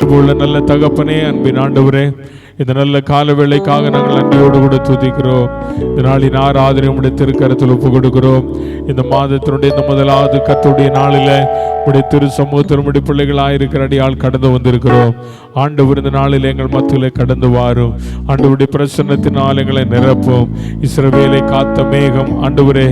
கிருபையுள்ள நல்ல தகப்பனே, அன்பின் ஆண்டவரே, இந்த நல்ல கால வேளைக்காக நாங்கள் நன்றியோடு கூட துதிக்கிறோம். இந்த நாளின் ஆராதனை உடைய திருக்கரத்தில் ஒப்பு கொடுக்கிறோம். இந்த மாதத்தினுடைய இந்த முதலாவது கர்த்தருடைய நாளில் உடைய திரு சமூகத்தினுடைய பிள்ளைகளாயிருக்கிற அடியால் கடந்து வந்திருக்கிறோம். ஆண்டவர் இந்த நாளில் எங்கள் மத்தியில் கடந்து வாரும். ஆண்டவருடைய பிரசன்னத்தினால் எங்களை நிரப்பும். இஸ்ரவேலை காத்த மேகம் ஆண்டவரே,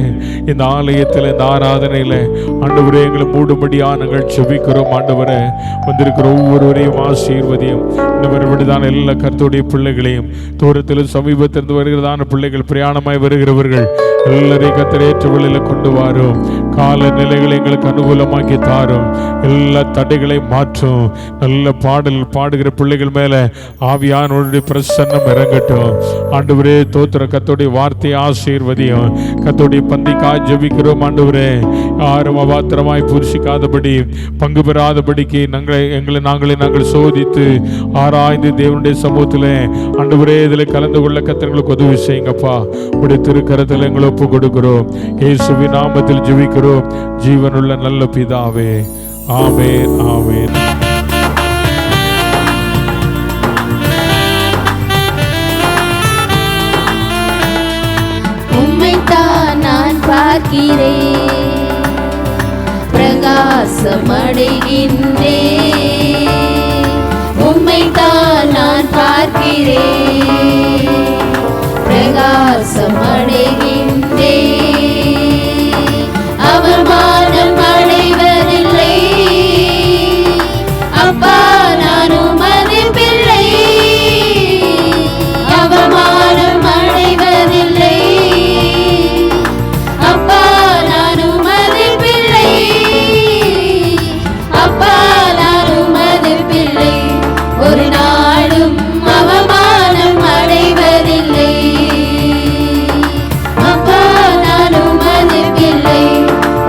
இந்த ஆலயத்தில் இந்த ஆராதனையில் ஆண்டவரே எங்களை மூடும்படியா நாங்கள் செபிக்கிறோம். ஆண்டவரே, வந்திருக்கிற ஒவ்வொருவரையும் ஆசீர்வதியும். இந்த விடுதான எல்லா கர்த்தருடைய பிள்ளைகளையும், தூரத்திலும் சமீபத்திலிருந்து வருகிறதான பிள்ளைகள், பிரயாணமாய் வருகிறவர்கள் எல்லாரையும் கர்த்தர் ஏற்ற வழியில் கொண்டு வாரும். கால நிலைகளை எங்களுக்கு அனுகூலமாக்கி தாரும். எல்லா தடைகளை மாற்றும். நல்ல பாடல் பாடுகிற பிள்ளைகள் மேல ஆவியானவருடைய பிரசன்னம் இறங்கட்டும். ஆண்டவரே தோத்திர, கர்த்தருடைய வார்த்தையை ஆசீர்வதியும். கர்த்தருடைய பந்திக்காய் ஜெபிக்கிறோம். ஆண்டவரே, யாரும் அபாத்திரமாய் புரிசிக்காதபடி, பங்கு பெறாதபடிக்கு நாங்கள் சோதித்து ஆராய்ந்து தேவனுடைய சமூகத்தில் ஆண்டவரே இதில் கலந்து கொள்ள கர்த்தர்களுக்கு உதவி செய்யுங்கப்பா. உடைய திருக்கரத்தில் எங்களை ஒப்பு கொடுக்கிறோம். இயேசுவின் நாமத்தில் ஜெபிக்கிறோம் ஜீவனுள்ள நல்ல பிதாவே, ஆமென், ஆமென். உம்மைத்தான் நான் பார்க்கிறேன், பிரகாசமடைகின்றேன். உம்மைத்தான் நான் பார்க்கிறேன், பிரகாசமடைகின்றேன். அவமானம் அடைவதில்லை அப்பா, நான் உமது பிள்ளை. அவமானம் அடைவதில்லை அப்பா, நான் உமது பிள்ளை. அப்பா, நான் உமது பிள்ளை. ஒரு நாளும் அவமானம் அடைவதில்லை அப்பா, நான் உமது பிள்ளை.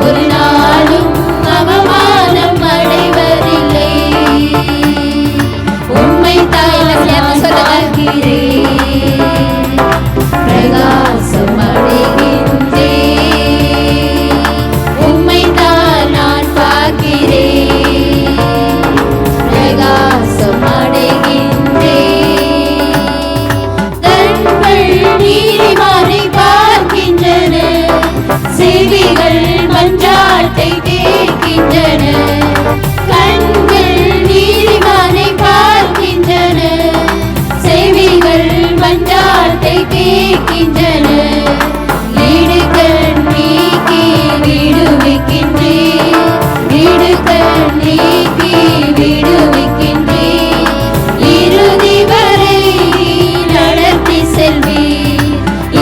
ஒரு நாளும் அவமானம் அடைவதில்லை. உம்மை தாயால் பார்க்கிறேன், பிரகாசம் அடைகின்றேன். உம்மை தான் நான் பார்க்கிறேன், பிரகாசம் அடைகின்றேன். கண்கள் நீதிமானை பார்க்கின்றன, செவிகள் மன்றாட்டை கேட்கின்றன. கண்கள் நீதிமானை பார்க்கின்றன, செவிகள் மன்றாட்டை கேட்கின்றன. இடுக்கண் நீக்கி விடுவிக்கின்றேன், இடுக்கண் நீக்கி விடுவிக்கின்றேன். இறுதி வரை நடத்தி செல்வீர்,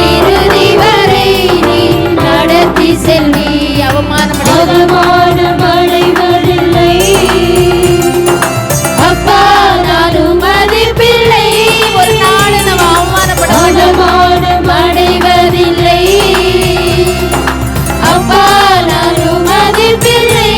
இறுதி வரை நீ நடத்தி செல்வி. அவமானம் அடைவதில்லை அப்பா, நான் உமது பிள்ளை. ஒரு நாள் நம்ம அவமானம் அடைவதில்லை அப்பா, நான் உமது பிள்ளை.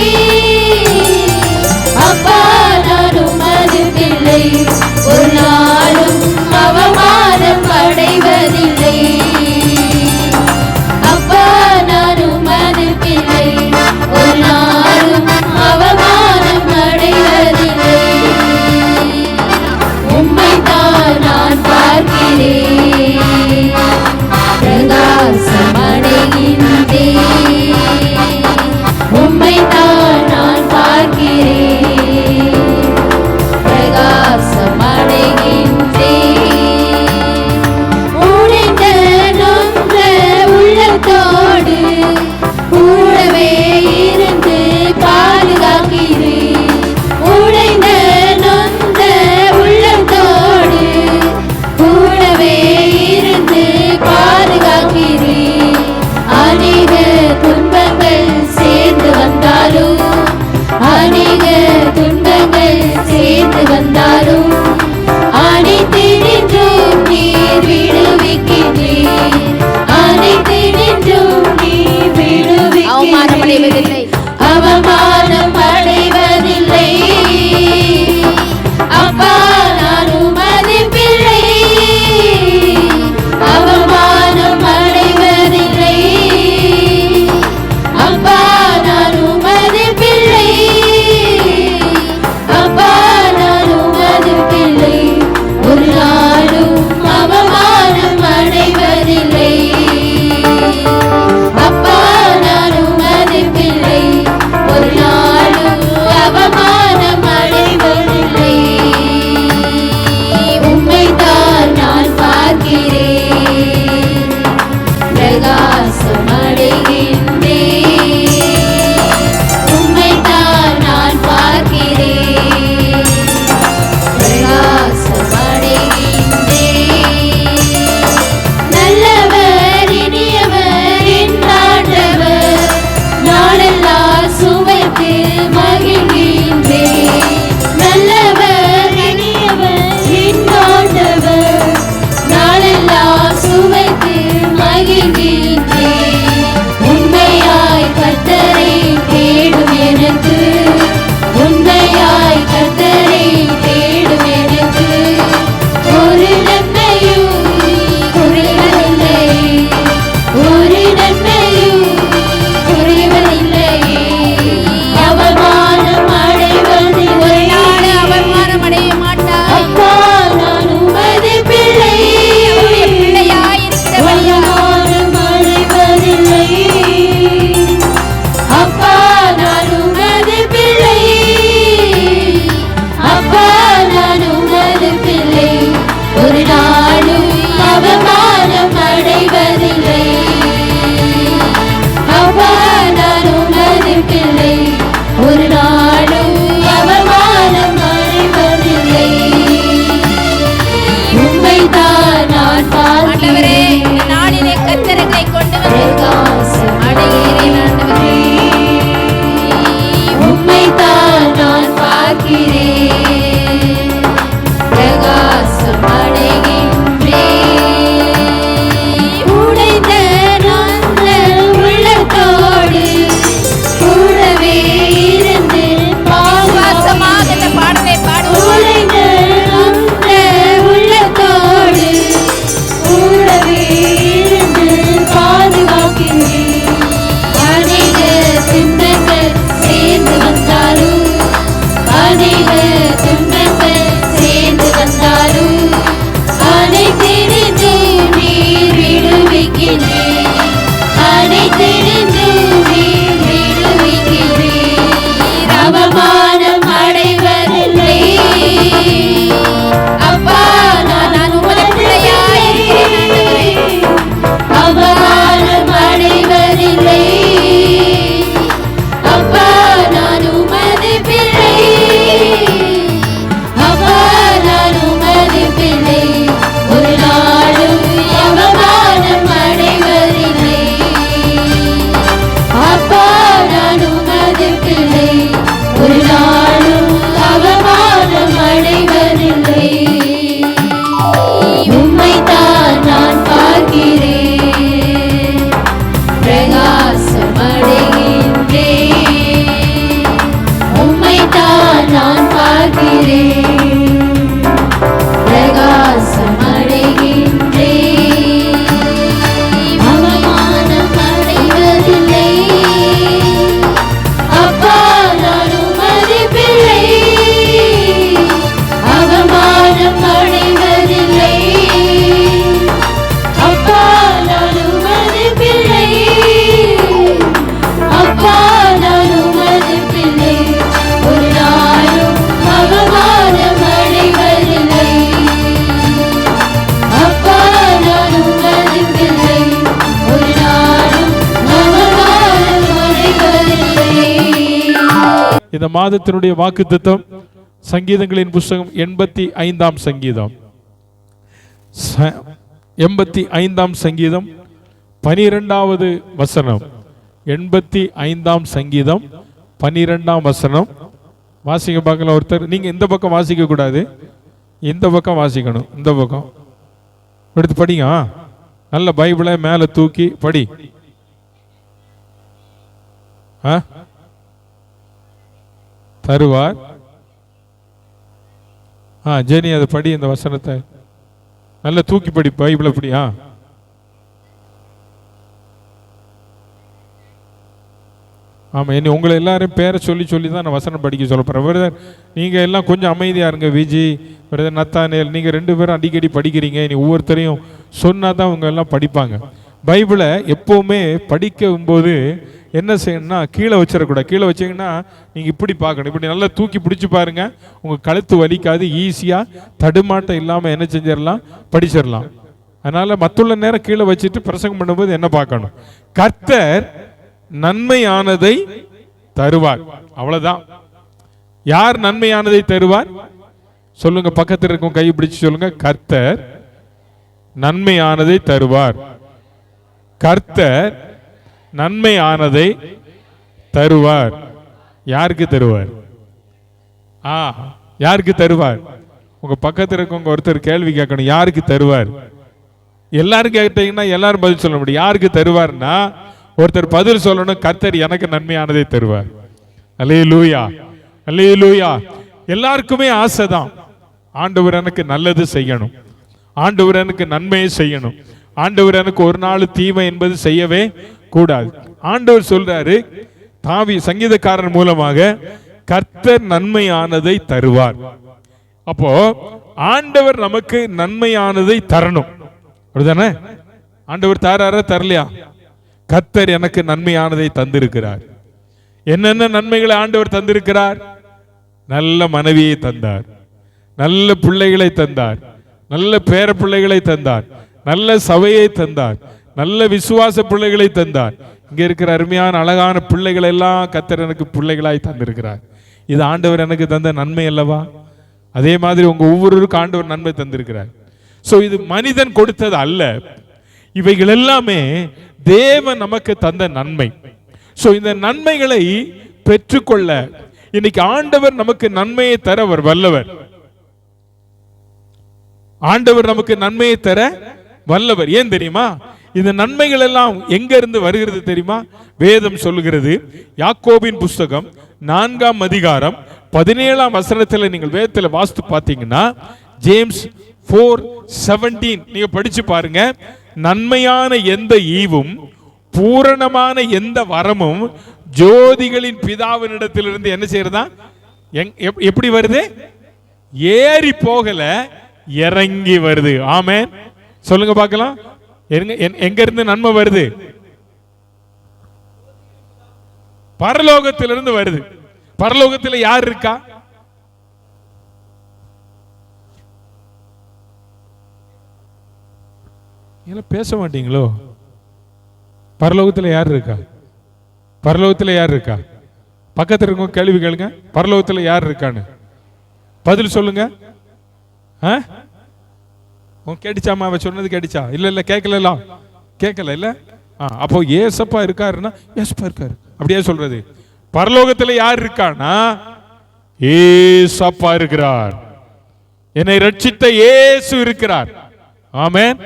நாளும் அவமானம் அடைவதில்லை. உம்மைத்தான் நான் பார்க்கிறேன். நாளிலே கர்த்தரை கொண்டு பிரகாசம் அடைகிறேன். ஆண்டவரே, உம்மைத்தான் நான் பார்க்கிறேன், பிரகாசம் அடைகின்றேன். உடைந்த நல்ல உள்ளத்தோடு கூடவே இருந்து பாசமாக இந்த பாடலை பாடுவோம். உடைந்த நல்ல உள்ளத்தோடு கூடவே இருந்து பாதுகாக்கின்றேன். அநேக துன்பங்கள் சேர்ந்து வந்தாலும், அநேக துன்பங்கள் சேர்ந்து வந்தாலும் அனைத்திலிருந்து நீர் விடுவிக்கின்றீர். அனைத்திலிருந்து நீர் விடுவிக்கின்றீர். அவமானம் அடைவதில்லை. அப்பா, நான் உமது பிள்ளையாயிருக்கிறேன். அவமானம் அடைவதில்லை. அப்பா, நான் உமது பிள்ளை. அப்பா, நான் உமது பிள்ளை. ஒரு நாளும் அவமானம் அடைவதில்லை. அப்பா, நான் உமது பிள்ளை. ஒரு நாளும் அவமானம் அடைவதில்லை. உம்மைத்தான் நான் பார்க்கிறேன், பிரகாசம் அடைகின்றேன். உம்மைத்தான் நான் பார்க்கிறேன், பிரகாசம் அடைகின்றேன். அவமானம் அடைவதில்லை. அப்பா, நான் உமது பிள்ளை. அவமானம் அடைவதில்லை. அப்பா, நான் உமது பிள்ளை. அப்பா, நான் உமது பிள்ளை. ஒரு நாளும் அவமானம் அடைவதில்லை. அப்பா, நான் உமது பிள்ளை. ஒரு நாளும் அவமானம் அடைவதில்லை. இந்த மாதத்தினுடைய வாக்குத்தத்தம் சங்கீதங்களின் புஸ்தகம் 85ஆம் சங்கீதம். 85ஆம் சங்கீதம் 12வது வசனம். 85ஆம் சங்கீதம் 12ஆம் வசனம். வாசிக்க பார்க்கலாம் ஒருத்தர். நீங்க இந்த பக்கம் வாசிக்க கூடாது, இந்த பக்கம் வாசிக்கணும். இந்த பக்கம் எடுத்து படிங்க. நல்ல பைபிளை மேல தூக்கி படி. தருவார். ஜெனி அதை படி. இந்த வசனத்தை நல்ல தூக்கி படி, பைபிளை படியா. ஆமா, இனி உங்களை எல்லாரும் பேரை சொல்லி சொல்லி தான் நான் வசனம் படிக்க சொல்ல போறேன். பிரதர், நீங்க எல்லாம் கொஞ்சம் அமைதியா இருங்க. விஜி, பிரதர் நத்தானேல், நீங்க 2 பேரும் அடிக்கடி படிக்கிறீங்க. இனி ஒவ்வொருத்தரையும் சொன்னா தான் அவங்க எல்லாம் படிப்பாங்க. பைபிளை எப்பவுமே படிக்கும் போது என்ன செய்யணும்னா, கீழே வச்சிடக்கூடாது. கீழே வச்சிங்கன்னா நீங்கள் இப்படி பார்க்கணும். இப்படி நல்லா தூக்கி பிடிச்சி பாருங்க. உங்கள் கழுத்து வலிக்காது. ஈஸியாக தடுமாட்டம் இல்லாமல் என்ன செஞ்சிடலாம், படிச்சிடலாம். அதனால் மற்றுள்ள நேரம் கீழே வச்சுட்டு பிரசங்கம் பண்ணும்போது என்ன பார்க்கணும், கர்த்தர் நன்மையானதை தருவார். அவ்வளவுதான். யார் நன்மையானதை தருவார் சொல்லுங்க. பக்கத்தில் இருக்கும் கை பிடிச்சு சொல்லுங்க, கர்த்தர் நன்மையானதை தருவார். கர்த்தர் நன்மையானதை தருவார். யாருக்கு தருவார்? யாருக்கு தருவார்? உங்க பக்கத்தில் இருக்கவங்க ஒருத்தர் கேள்வி கேட்கணும், யாருக்கு தருவார்? எல்லாரும் கேட்டீங்கன்னா எல்லாரும் பதில் சொல்ல முடியும். யாருக்கு தருவார்னா ஒருத்தர் பதில் சொல்லணும், கர்த்தர் எனக்கு நன்மையானதை தருவார். அல்லேலூயா, அல்லேலூயா. எல்லாருக்குமே ஆசைதான், ஆண்டவர் எனக்கு நல்லது செய்யணும், ஆண்டவர் எனக்கு நன்மையை செய்யணும், ஆண்டவர் எனக்கு ஒரு நாள் தீமை என்பது செய்யவே கூடாது. ஆண்டவர் சொல்றாரு தாவி சங்கீதக்காரன் மூலமாக, கர்த்தர் நன்மையானதை தருவார். அப்போ ஆண்டவர் நமக்கு நன்மையானதை தரணும். அப்படிதானே? ஆண்டவர் தாராரா தரலையா? கர்த்தர் எனக்கு நன்மையானதை தந்திருக்கிறார். என்னென்ன நன்மைகளை ஆண்டவர் தந்திருக்கிறார்? நல்ல மனைவியை தந்தார், நல்ல பிள்ளைகளை தந்தார், நல்ல பேர பிள்ளைகளை தந்தார், நல்ல சபையை தந்தார், நல்ல விசுவாச பிள்ளைகளை தந்தார். இங்க இருக்கிற அருமையான அழகான பிள்ளைகள் எல்லாம் கர்த்தர் எனக்கு பிள்ளைகளாய் தந்திருக்கிறார். இது ஆண்டவர் எனக்கு தந்த நன்மை அல்லவா? அதே மாதிரி உங்க ஒவ்வொருவருக்கும் ஆண்டவர் நன்மை தந்திருக்கிறார். சோ இது மனிதன் கொடுத்தது அல்ல, இவைகள் எல்லாமே தேவன் நமக்கு தந்த நன்மை. சோ இந்த நன்மைகளை பெற்றுக்கொள்ள இன்னைக்கு ஆண்டவர் நமக்கு நன்மையை தர அவர் வல்லவர். ஆண்டவர் நமக்கு நன்மையை தர வல்லவர். ஏன் தெரியுமா? இந்த நன்மைகள் எல்லாம் எங்க இருந்து வருகிறது தெரியுமா? வேதம் சொல்லுகிறது. யாக்கோபின் புஸ்தகம் 4ஆம் அதிகாரம் 17ஆம் வசனத்தில் நீங்கள் வேதத்தில் வாசித்து பார்த்தீங்கன்னா, ஜேம்ஸ் 4:17 நீங்க படிச்சு பாருங்க. நன்மையான எந்த ஈவும் பூரணமான எந்த வரமும் ஜோதிகளின் பிதாவினிடத்திலிருந்து என்ன செய்யறதா? எப்படி வருது? ஏறி போகல, இறங்கி வருது. ஆமென். சொல்லுங்க பார்க்கலாம். எங்க இருந்து நன்மை வருது? பரலோகத்திலிருந்து வருது. பரலோகத்தில் யார் இருக்கா? பேச மாட்டீங்களோ? பரலோகத்தில் யார் இருக்கா? பரலோகத்தில் யார் இருக்கா? பக்கத்தில் இருக்க கேள்வி கேளுங்க. பரலோகத்தில் யார் இருக்கான்னு பதில் சொல்லுங்க. கேட்டுச்சாமா? அவ சொன்னது கேட்டுச்சா? இல்ல இல்ல கேட்கல, கேட்கல இல்ல. அப்போ ஏசப்பா இருக்காருன்னா ஏசப்பா இருக்காரு அப்படியே சொல்றது. பரலோகத்தில் யார் இருக்கானா? ஏசப்பா இருக்கிறார். என்னை ரட்சித்த இயேசு இருக்கிறார். ஆமென்.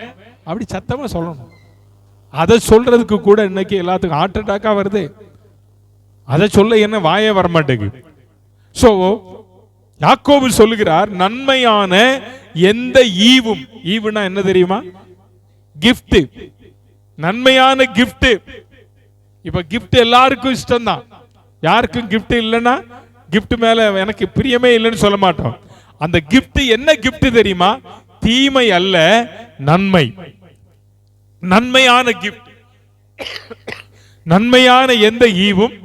அப்படி சத்தமா சொல்லணும். அதை சொல்றதுக்கு கூட இன்னைக்கு எல்லாத்துக்கும் ஹார்ட் அட்டாக்கா வருது. அதை சொல்ல என்ன வாயே வரமாட்டேங்குது. சோ யாக்கோபு சொல்லுகிறார், நன்மையான எந்த ஈவும், ஈவுனா என்ன தெரியுமா? கிஃப்ட். நன்மையான கிஃப்ட். இப்ப கிஃப்ட் எல்லாருக்கும் இஷ்டம் தான். யாருக்கும் கிஃப்ட் இல்லைன்னா, கிஃப்ட் மேல எனக்கு பிரியமே இல்லைன்னு சொல்ல மாட்டோம். அந்த கிஃப்ட் என்ன கிஃப்ட் தெரியுமா? தீமை அல்ல, நன்மை. நன்மையான கிஃப்ட். நன்மையான எந்த ஈவும்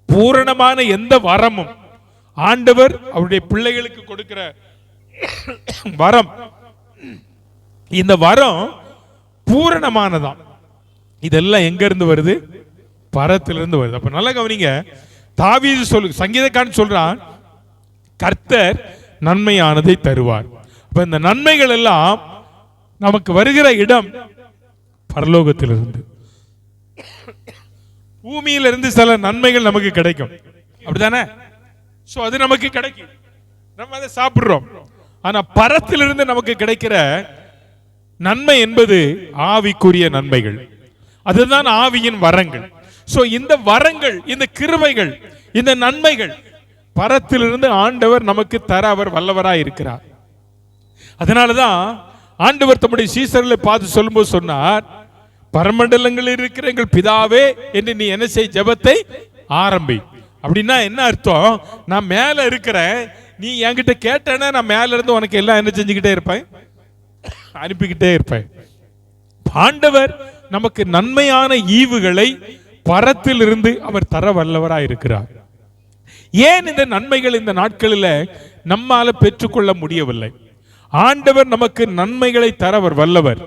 பூரணமான எந்த வரமும் ஆண்டவர் அவருடைய பிள்ளைகளுக்கு கொடுக்கிற வரம். இந்த வரம் பூரணமானதான். இதெல்லாம் எங்க இருந்து வருது? பரத்திலிருந்து வருது. அப்ப நல்லா கவனிங்க. தாவீது சொல்லு, சங்கீதக்காரன் சொல்றான், கர்த்தர் நன்மையானதை தருவார். அப்ப இந்த நன்மைகள் எல்லாம் நமக்கு வருகிற இடம் பரலோகத்திலிருந்து. பூமியிலிருந்து சில நன்மைகள் நமக்கு கிடைக்கும், அப்படித்தானே? சோ அது நமக்கு கிடைக்கும், நம்ம அதை சாப்பிடுறோம். ஆனா பரத்திலிருந்து நமக்கு கிடைக்கிற நன்மை என்பது ஆவிக்குரிய நன்மைகள். அதுதான் ஆவியின் வரங்கள். சோ இந்த வரங்கள், இந்த கிருபைகள், இந்த நன்மைகள் பரத்திலிருந்து ஆண்டவர் நமக்கு தர அவர் வல்லவராய் இருக்கிறார். அதனாலதான் ஆண்டவர் தம்முடைய சீசர்களை பார்த்து சொல்லும்போது சொன்னார், பரமண்டலங்களில் இருக்கிற எங்கள் பிதாவே என்று நீ என்ன செய், ஜெபத்தை ஆரம்பி. அப்படின்னா என்ன அர்த்தம்? நான் மேல இருக்கிறேன், நீ என்கிட்ட கேட்டேன்னா நான் மேல இருந்து உனக்கு எல்லாம் என்ன செஞ்சுக்கிட்டே இருப்பேன், அனுப்பிக்கிட்டே இருப்பேன். ஆண்டவர் நமக்கு நன்மையான ஈவுகளை பரத்தில் இருந்து அவர் தர வல்லவராய் இருக்கிறார். ஏன் இந்த நன்மைகள் இந்த நாட்களில் நம்மால பெற்றுக்கொள்ள முடியவில்லை? ஆண்டவர் நமக்கு நன்மைகளை தர அவர் வல்லவர்.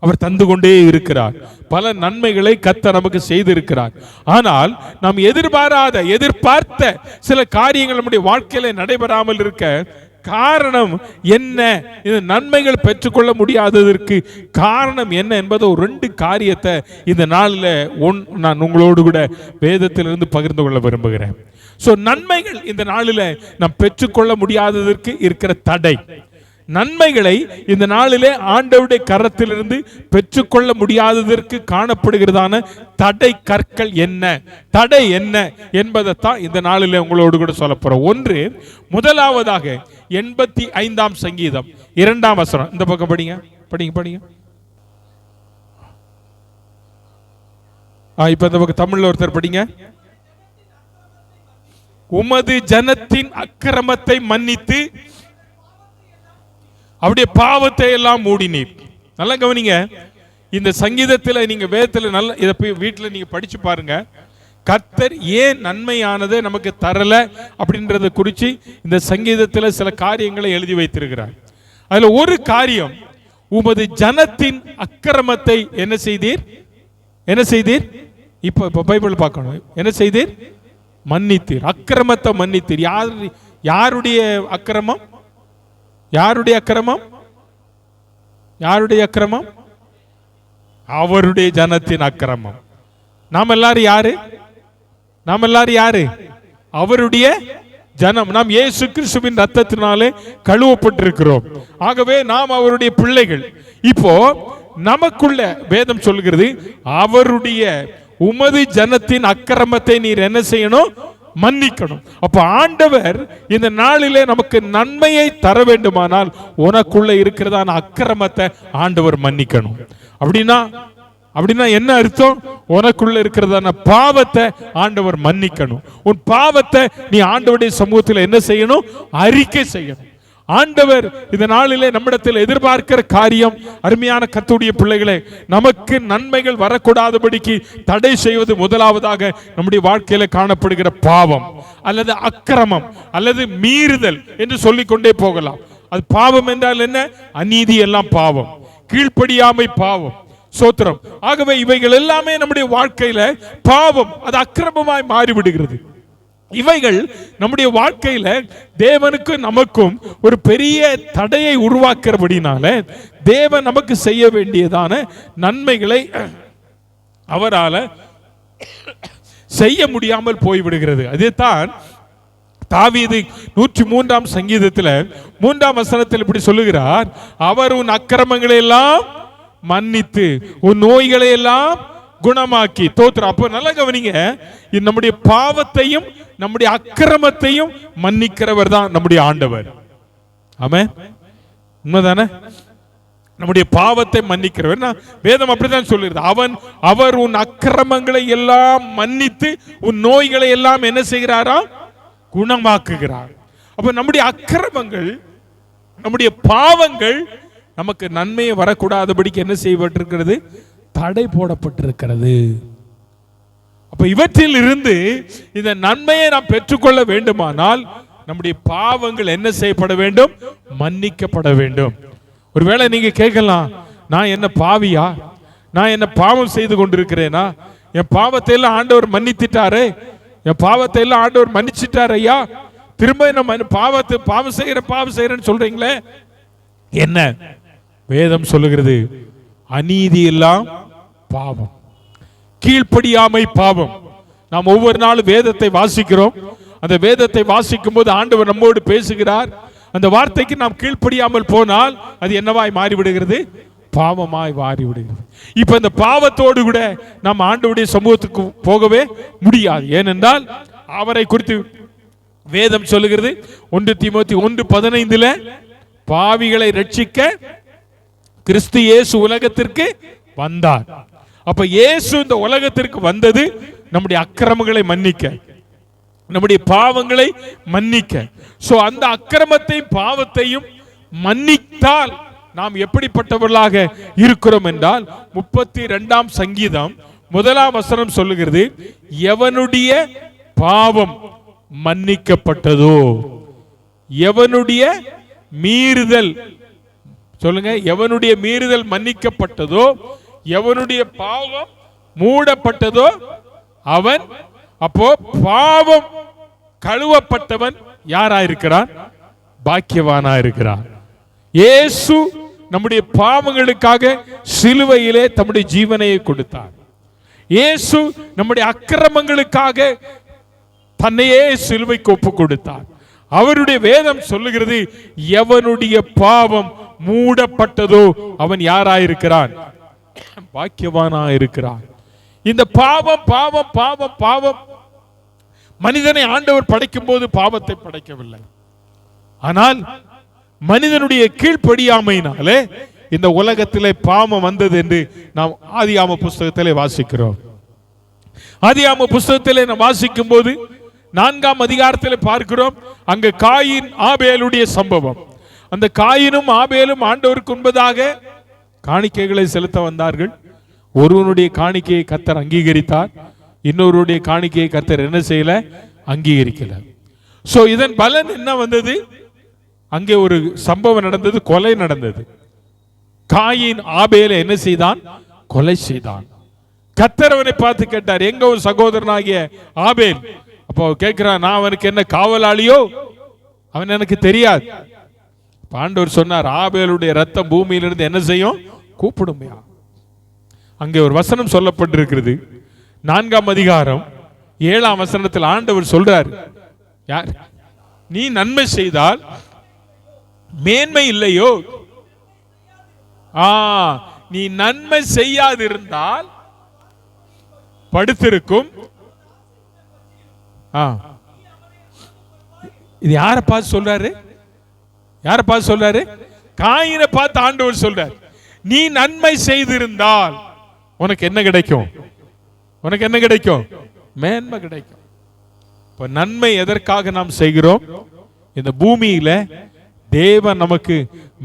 அவர் தந்து கொண்டே இருக்கிறார். பல நன்மைகளை கர்த்தர் நமக்கு செய்திருக்கிறார். ஆனால் நாம் எதிர்பார்த்த சில காரியங்கள் நம்முடைய வாழ்க்கையில நடைபெறாமல் இருக்க காரணம் என்ன? இந்த நன்மைகள் பெற்றுக்கொள்ள முடியாததற்கு காரணம் என்ன என்பதை ஒரு 2 காரியத்தை இந்த நாளில் நான் உங்களோடு கூட வேதத்திலிருந்து பகிர்ந்து கொள்ள விரும்புகிறேன். சோ நன்மைகள் இந்த நாளில் நாம் பெற்றுக்கொள்ள முடியாததற்கு இருக்கிற தடை, நன்மைகளை இந்த நாளிலே ஆண்டவருடைய கரத்திலிருந்து பெற்றுக்கொள்ள முடியாததற்கு காணப்படுகிறதான தடை கற்கள் என்ன, தடை என்ன என்பதைத்தான் இந்த நாளிலே உங்களோடு கூட சொல்ல போறோம். ஒன்று, முதலாவதாக 85ஆம் சங்கீதம் 2ஆம் வசனம். இந்த பக்கம் படிங்க, படிங்க படிங்க. இப்ப இந்த பக்கம் தமிழ்ல ஒருத்தர் படிங்க. உமது ஜனத்தின் அக்கிரமத்தை மன்னித்து அவருடைய பாவத்தை எல்லாம் மூடினீர். நல்லா கவனிங்க. இந்த சங்கீதத்தில் நீங்க வேதத்தில் நல்ல இதை போய் வீட்டில் நீங்க படிச்சு பாருங்க. கர்த்தர் ஏன் நன்மையானதை நமக்கு தரல அப்படின்றத குறித்து இந்த சங்கீதத்தில் சில காரியங்களை எழுதி வைத்திருக்கிறார். அதுல ஒரு காரியம், உமது ஜனத்தின் அக்கிரமத்தை என்ன செய்தீர், என்ன செய்தீர், இப்ப பைபிள் பார்க்கணும். என்ன செய்தீர்? மன்னித்தீர், அக்கிரமத்தை மன்னித்தீர். யாருடைய அக்கிரமம்? யாருடைய அக்கிரமம்? யாருடைய அக்கிரமம்? அவருடைய ஜனத்தின் அக்கிரமம். நாம் எல்லாரும் யாரு? நாம் எல்லாரும் யாரு? அவருடைய ஜனம். நாம் இயேசு கிறிஸ்துவின் ரத்தத்தினாலே கழுவப்பட்டிருக்கிறோம். ஆகவே நாம் அவருடைய பிள்ளைகள். இப்போ நமக்குள்ள வேதம் சொல்கிறது, அவருடைய உமது ஜனத்தின் அக்கிரமத்தை நீர் என்ன செய்யணும்? மன்னிக்கணும். அப்ப ஆண்டவர் இந்த நாளிலே நமக்கு நன்மையை தர வேண்டுமானால் உனக்குள்ள இருக்கிறதான அக்கிரமத்தை ஆண்டவர் மன்னிக்கணும். அப்படின்னா என்ன அர்த்தம்? உனக்குள்ள இருக்கிறதான பாவத்தை ஆண்டவர் மன்னிக்கணும். உன் பாவத்தை நீ ஆண்டவருடைய சமூகத்தில் என்ன செய்யணும்? அறிக்கை செய்யணும். ஆண்டவர் இந்த நாளிலே நம்மிடத்தில் எதிர்பார்க்கிற காரியம், அருமையான கர்த்தருடைய பிள்ளைகளே, நமக்கு நன்மைகள் வரக்கூடாதபடிக்கு தடை செய்வது முதலாவதாக நம்முடைய வாழ்க்கையில காணப்படுகிற பாவம் அல்லது அக்கிரமம் அல்லது மீறுதல் என்று சொல்லிக்கொண்டே போகலாம். அது பாவம் என்றால் என்ன? அநீதி எல்லாம் பாவம், கீழ்ப்படியாமை பாவம். சோத்திரம். ஆகவே இவைகள் எல்லாமே நம்முடைய வாழ்க்கையில பாவம், அது அக்கிரமமாய் மாறிவிடுகிறது. இவைகள் நம்முடைய வாழ்க்கையில தேவனுக்கும் நமக்கும் ஒரு பெரிய தடையை உருவாக்குறபடினால தேவன் நமக்கு செய்ய வேண்டியதான நன்மைகளை அவரால் செய்ய முடியாமல் போய்விடுகிறது. அதைத்தான் தாவீது 103ஆம் சங்கீதத்தில் 3ஆம் வசனத்தில் இப்படி சொல்லுகிறார், அவர் உன் அக்கிரமங்களை எல்லாம் மன்னித்து உன் நோய்களை எல்லாம் குணமாக்கி. தோத்திரம். அப்போ நல்லா கவனிங்க, நம்முடைய பாவத்தையும் நம்முடைய அக்கிரமத்தையும் மன்னிக்கிறவர் தான் நம்முடைய ஆண்டவர். ஆமென். உண்மைதானே? நம்முடைய பாவத்தை மன்னிக்கிறவர். வேதம் அப்படித்தான் சொல்லுகிறது. அவர் உன் அக்கிரமங்களை எல்லாம் மன்னித்து உன் நோய்களை எல்லாம் என்ன செய்கிறாரா? குணமாக்குகிறார். அப்ப நம்முடைய அக்கிரமங்கள், நம்முடைய பாவங்கள் நமக்கு நன்மையை வரக்கூடாதபடிக்கு என்ன செய்யப்பட்டிருக்கிறது? தடை போடப்பட்டிருக்கிறது. அப்ப இவற்றில் இருந்து இந்த நன்மையை நாம் பெற்றுக்கொள்ள வேண்டுமானால் நம்முடைய பாவங்கள் என்ன செய்யப்பட வேண்டும்? மன்னிக்கப்பட வேண்டும். ஒருவேளை நீங்க கேட்கலாம், நான் என்ன பாவியா? நான் என்ன பாவம் செய்து கொண்டிருக்கிறேனா? என் பாவத்தை எல்லாம் ஆண்டவர் மன்னித்திட்டாரே, என் பாவத்தை எல்லாம் ஆண்டவர் மன்னிச்சிட்டார் ஐயா, திரும்ப நம்ம பாவம் செய்யறேன்னு சொல்றீங்களே என்ன? வேதம் சொல்லுகிறது, அநீதி எல்லாம் பாவம், கீழ்ப்படியாமை பாவம். நாம் ஒவ்வொரு நாளும் வேதத்தை வாசிக்கிறோம். அந்த வேதத்தை வாசிக்கும் போது ஆண்டவர் நம்மோடு பேசுகிறார். அந்த வார்த்தைக்கு நாம் கீழ்ப்படியாமல் போனால் அது என்னவாய் மாறிவிடுகிறது? பாவமாய் மாறிவிடுகிறது. இப்ப இந்த பாவத்தோடு கூட நாம் ஆண்டவருடைய சமூகத்துக்கு போகவே முடியாது. ஏனென்றால் அவரை குறித்து வேதம் சொல்லுகிறது, 1 தீமோத்தேயு 1:15 பாவிகளை ரட்சிக்க கிறிஸ்து இயேசு உலகத்திற்கு வந்தார். அப்ப இயேசு இந்த உலகத்திற்கு வந்தது நம்முடைய அக்கிரமங்களை மன்னிக்க, நம்முடைய பாவங்களை மன்னிக்க. சோ அந்த அக்கிரமத்தையும் பாவத்தையும் மன்னித்தால் நாம் எப்படிப்பட்டவர்களாக இருக்கிறோம் என்றால் 32ஆம் சங்கீதம் 1ஆம் வசனம் சொல்லுகிறது, எவனுடைய பாவம் மன்னிக்கப்பட்டதோ, எவனுடைய மீறுதல், சொல்லுங்க, எவனுடைய மீறுதல் மன்னிக்கப்பட்டதோ, எவனுடைய பாவம் மூடப்பட்டதோ அவன், அப்போ பாவம் கழுவப்பட்டவன் யாராயிருக்கிறான்? பாக்கியவானா இருக்கிறான். இயேசு நம்முடைய பாவங்களுக்காக சிலுவையிலே தம்முடைய ஜீவனையை கொடுத்தார். இயேசு நம்முடைய அக்கிரமங்களுக்காக தன்னையே சிலுவைக்கு ஒப்பு கொடுத்தார். அவருடைய வேதம் சொல்லுகிறது, எவனுடைய பாவம் மூடப்பட்டதோ அவன் யாராயிருக்கிறான்? பாக்கியவானா இருக்கிறான். இந்த பாவம் பாவம் பாவம் பாவம் மனிதனை ஆண்டவர் படைக்கும் போது பாவத்தை படைக்கவில்லை. ஆனால் மனிதனுடைய கீழ்ப்படியாமையினாலே இந்த உலகத்திலே பாவம் வந்தது என்று நாம் ஆதியாம புஸ்தகத்திலே வாசிக்கிறோம். ஆதியாம புஸ்தகத்திலே நாம் வாசிக்கும் போது 4ஆம் அதிகாரத்திலே பார்க்கிறோம், அங்கு காயின் ஆபேலுடைய சம்பவம். அந்த காயினும் ஆபேலும் ஆண்டவருக்கு முன்பதாக காணிக்கைகளை செலுத்த வந்தார்கள். ஒருவனுடைய காணிக்கையை கர்த்தர் அங்கீகரித்தார், இன்னொருடைய காணிக்கையை கர்த்தர் என்ன செய்யல? அங்கீகரிக்கல. சோ இதன் பலன் என்ன வந்தது? அங்கே ஒரு சம்பவம் நடந்தது, கொலை நடந்தது. காயின் ஆபேலை என்ன செய்தான்? கொலை செய்தான். கர்த்தர் அவனை பார்த்து கேட்டார், எங்க உன் சகோதரனாகிய ஆபேல்? அப்போ கேட்கிறான், நான் அவனுக்கு என்ன காவலாளியோ? அவன் எனக்கு தெரியாது. ஆண்டவர் சொன்னார், ஆபேலுடைய ரத்தம் பூமியிலிருந்து என்ன செய்யும்? கூப்பிடுமையா. அங்கே ஒரு வசனம் சொல்லப்பட்டிருக்கிறது, 4ஆம் அதிகாரம் 7ஆம் வசனத்தில் ஆண்டவர் சொல்றார், யார் நீ நன்மை செய்தால் மேன்மை இல்லையோ? நீ நன்மை செய்யாதிருந்தால் படுத்திருக்கும். இது யாரை பார்த்து சொல்றாரு? யாரை பார்த்து சொல்றாரு? காயினை பார்த்து ஆண்டவர் சொல்றார், நீ நன்மை செய்திருந்தால் உனக்கு என்ன கிடைக்கும்? உனக்கு என்ன கிடைக்கும்? மேன்மை கிடைக்கும். இப்ப நன்மை எதற்காக நாம் செய்கிறோம்? இந்த பூமியில தேவன் நமக்கு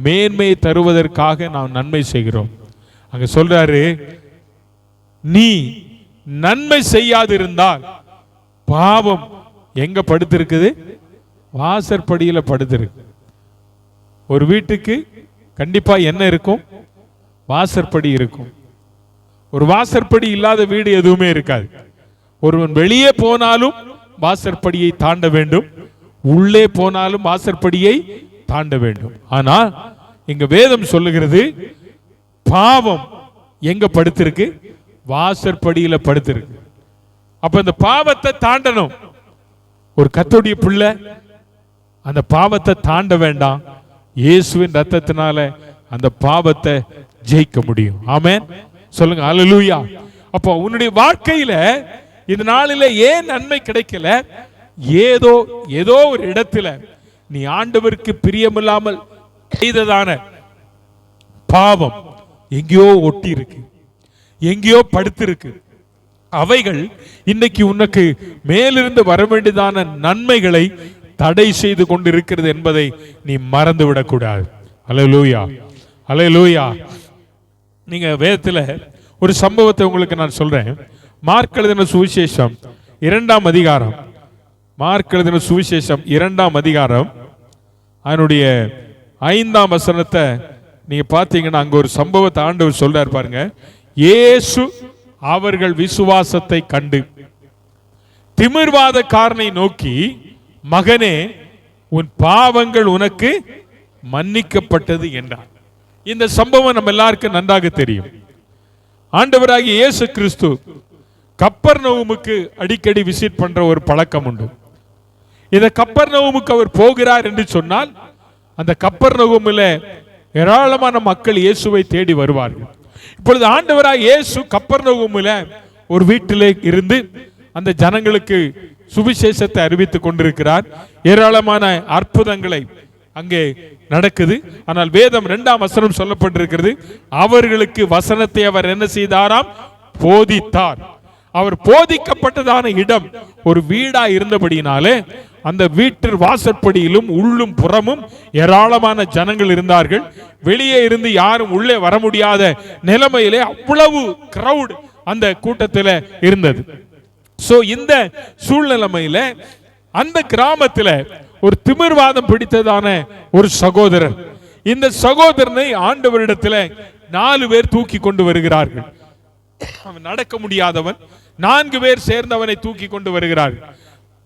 மேன்மை தருவதற்காக நாம் நன்மை செய்கிறோம். அங்க சொல்றாரு, நீ நன்மை செய்யாதிருந்தால் பாவம் எங்க படுத்திருக்குது? வாசற்படியில படுத்திருக்கு. ஒரு வீட்டுக்கு கண்டிப்பா என்ன இருக்கும்? வாசற்படி இருக்கும். ஒரு வாசற்படி இல்லாத வீடு எதுவுமே இருக்காது. ஒருவன் வெளியே போனாலும் வாசற்படியை தாண்ட வேண்டும், உள்ளே போனாலும் வாசற்படியை தாண்ட வேண்டும். ஆனால் இங்க வேதம் சொல்லுகிறது, பாவம் எங்க படுத்திருக்கு? வாசற்படியில படுத்திருக்கு. அப்ப இந்த பாவத்தை தாண்டணும். ஒரு கர்த்தருடைய பிள்ளை அந்த பாவத்தை தாண்ட வேண்டாம். இயேசுவின் ரத்தத்தினால அந்த பாவத்தை ஜெயிக்க முடியும். ஆமென் சொல்லுங்க, அல்லேலூயா. அப்போ உன்னுடைய வாழ்க்கையில இந்த நாளில ஏன் நன்மை கிடைக்கல? ஏதோ ஒரு இடத்துல நீ ஆண்டவருக்கு பிரியமில்லாமல் செய்ததான பாவம் எங்கேயோ ஒட்டி இருக்கு, எங்கேயோ படுத்திருக்கு. அவைகள் இன்னைக்கு உனக்கு மேலிருந்து வர வேண்டியதான நன்மைகளை தடை செய்து கொண்டிருக்கிறது என்பதை நீ மறந்து விடக்கூடாது. அல்லேலூயா, அல்லேலூயா. நீங்க வேதத்துல ஒரு சம்பவத்தை உங்களுக்கு நான் சொல்றேன். மார்க் எழுதின சுவிசேஷம் 2ஆம் அதிகாரம், மார்க் எழுதின சுவிசேஷம் 2ஆம் அதிகாரம் அதனுடைய 5ஆம் வசனத்தை நீங்க பார்த்தீங்கன்னா அங்க ஒரு சம்பவத்தை ஆண்டவர் சொல்றார் பாருங்க. இயேசு அவர்கள் விசுவாசத்தை கண்டு திமிர்வாதக்காரனை நோக்கி, மகனே உன் பாவங்கள் உனக்கு மன்னிக்கப்பட்டது என்றார். இந்த சம்பவம் நம்ம எல்லாருக்கும் நன்றாக தெரியும். ஆண்டவராகிய இயேசு கிறிஸ்து கப்பர்நகூமுக்கு அடிக்கடி விசிட் பண்ற ஒரு பழக்கம் உண்டு. இந்த கப்பர்நகூமுக்கு அவர் போகிறார் என்று சொன்னால் அந்த கப்பர்நகூமில் ஏராளமான மக்கள் இயேசுவை தேடி வருவார்கள். இப்பொழுது ஆண்டவராகிய இயேசு கப்பர்நகூமில் ஒரு வீட்டிலே இருந்து அந்த ஜனங்களுக்கு சுவிசேஷத்தை அறிவித்துக் கொண்டிருக்கிறார். ஏராளமான அற்புதங்களை அங்கே நடக்குது. ஆனால் வேதம் 2ஆம் வசனம் சொல்லப்பட்டிருக்கிறது, அவர்களுக்கு வசனத்தை அவர் என்ன செய்தாராம்? போதித்தார். அவர் போதிக்கப்பட்டதான இடம் ஒரு வீடா இருந்தபடியினாலே அந்த வீட்டு வாசற்படியிலும் உள்ளும் புறமும் ஏராளமான ஜனங்கள் இருந்தார்கள். வெளியே இருந்து யாரும் உள்ளே வர முடியாத நிலைமையிலே அவ்வளவு கிரவுட் அந்த கூட்டத்தில் இருந்தது. சோ இந்த சூழ்நிலைமையில அந்த கிராமத்தில் ஒரு திமிர்வாதம் பிடித்ததான ஒரு சகோதரர், இந்த சகோதரனை ஆண்டவரிடத்தில் 4 பேர் தூக்கி கொண்டு வருகிறார்கள். அவன் நடக்க முடியாதவன், 4 பேர் சேர்ந்தவனை தூக்கி கொண்டு வருகிறார்கள்.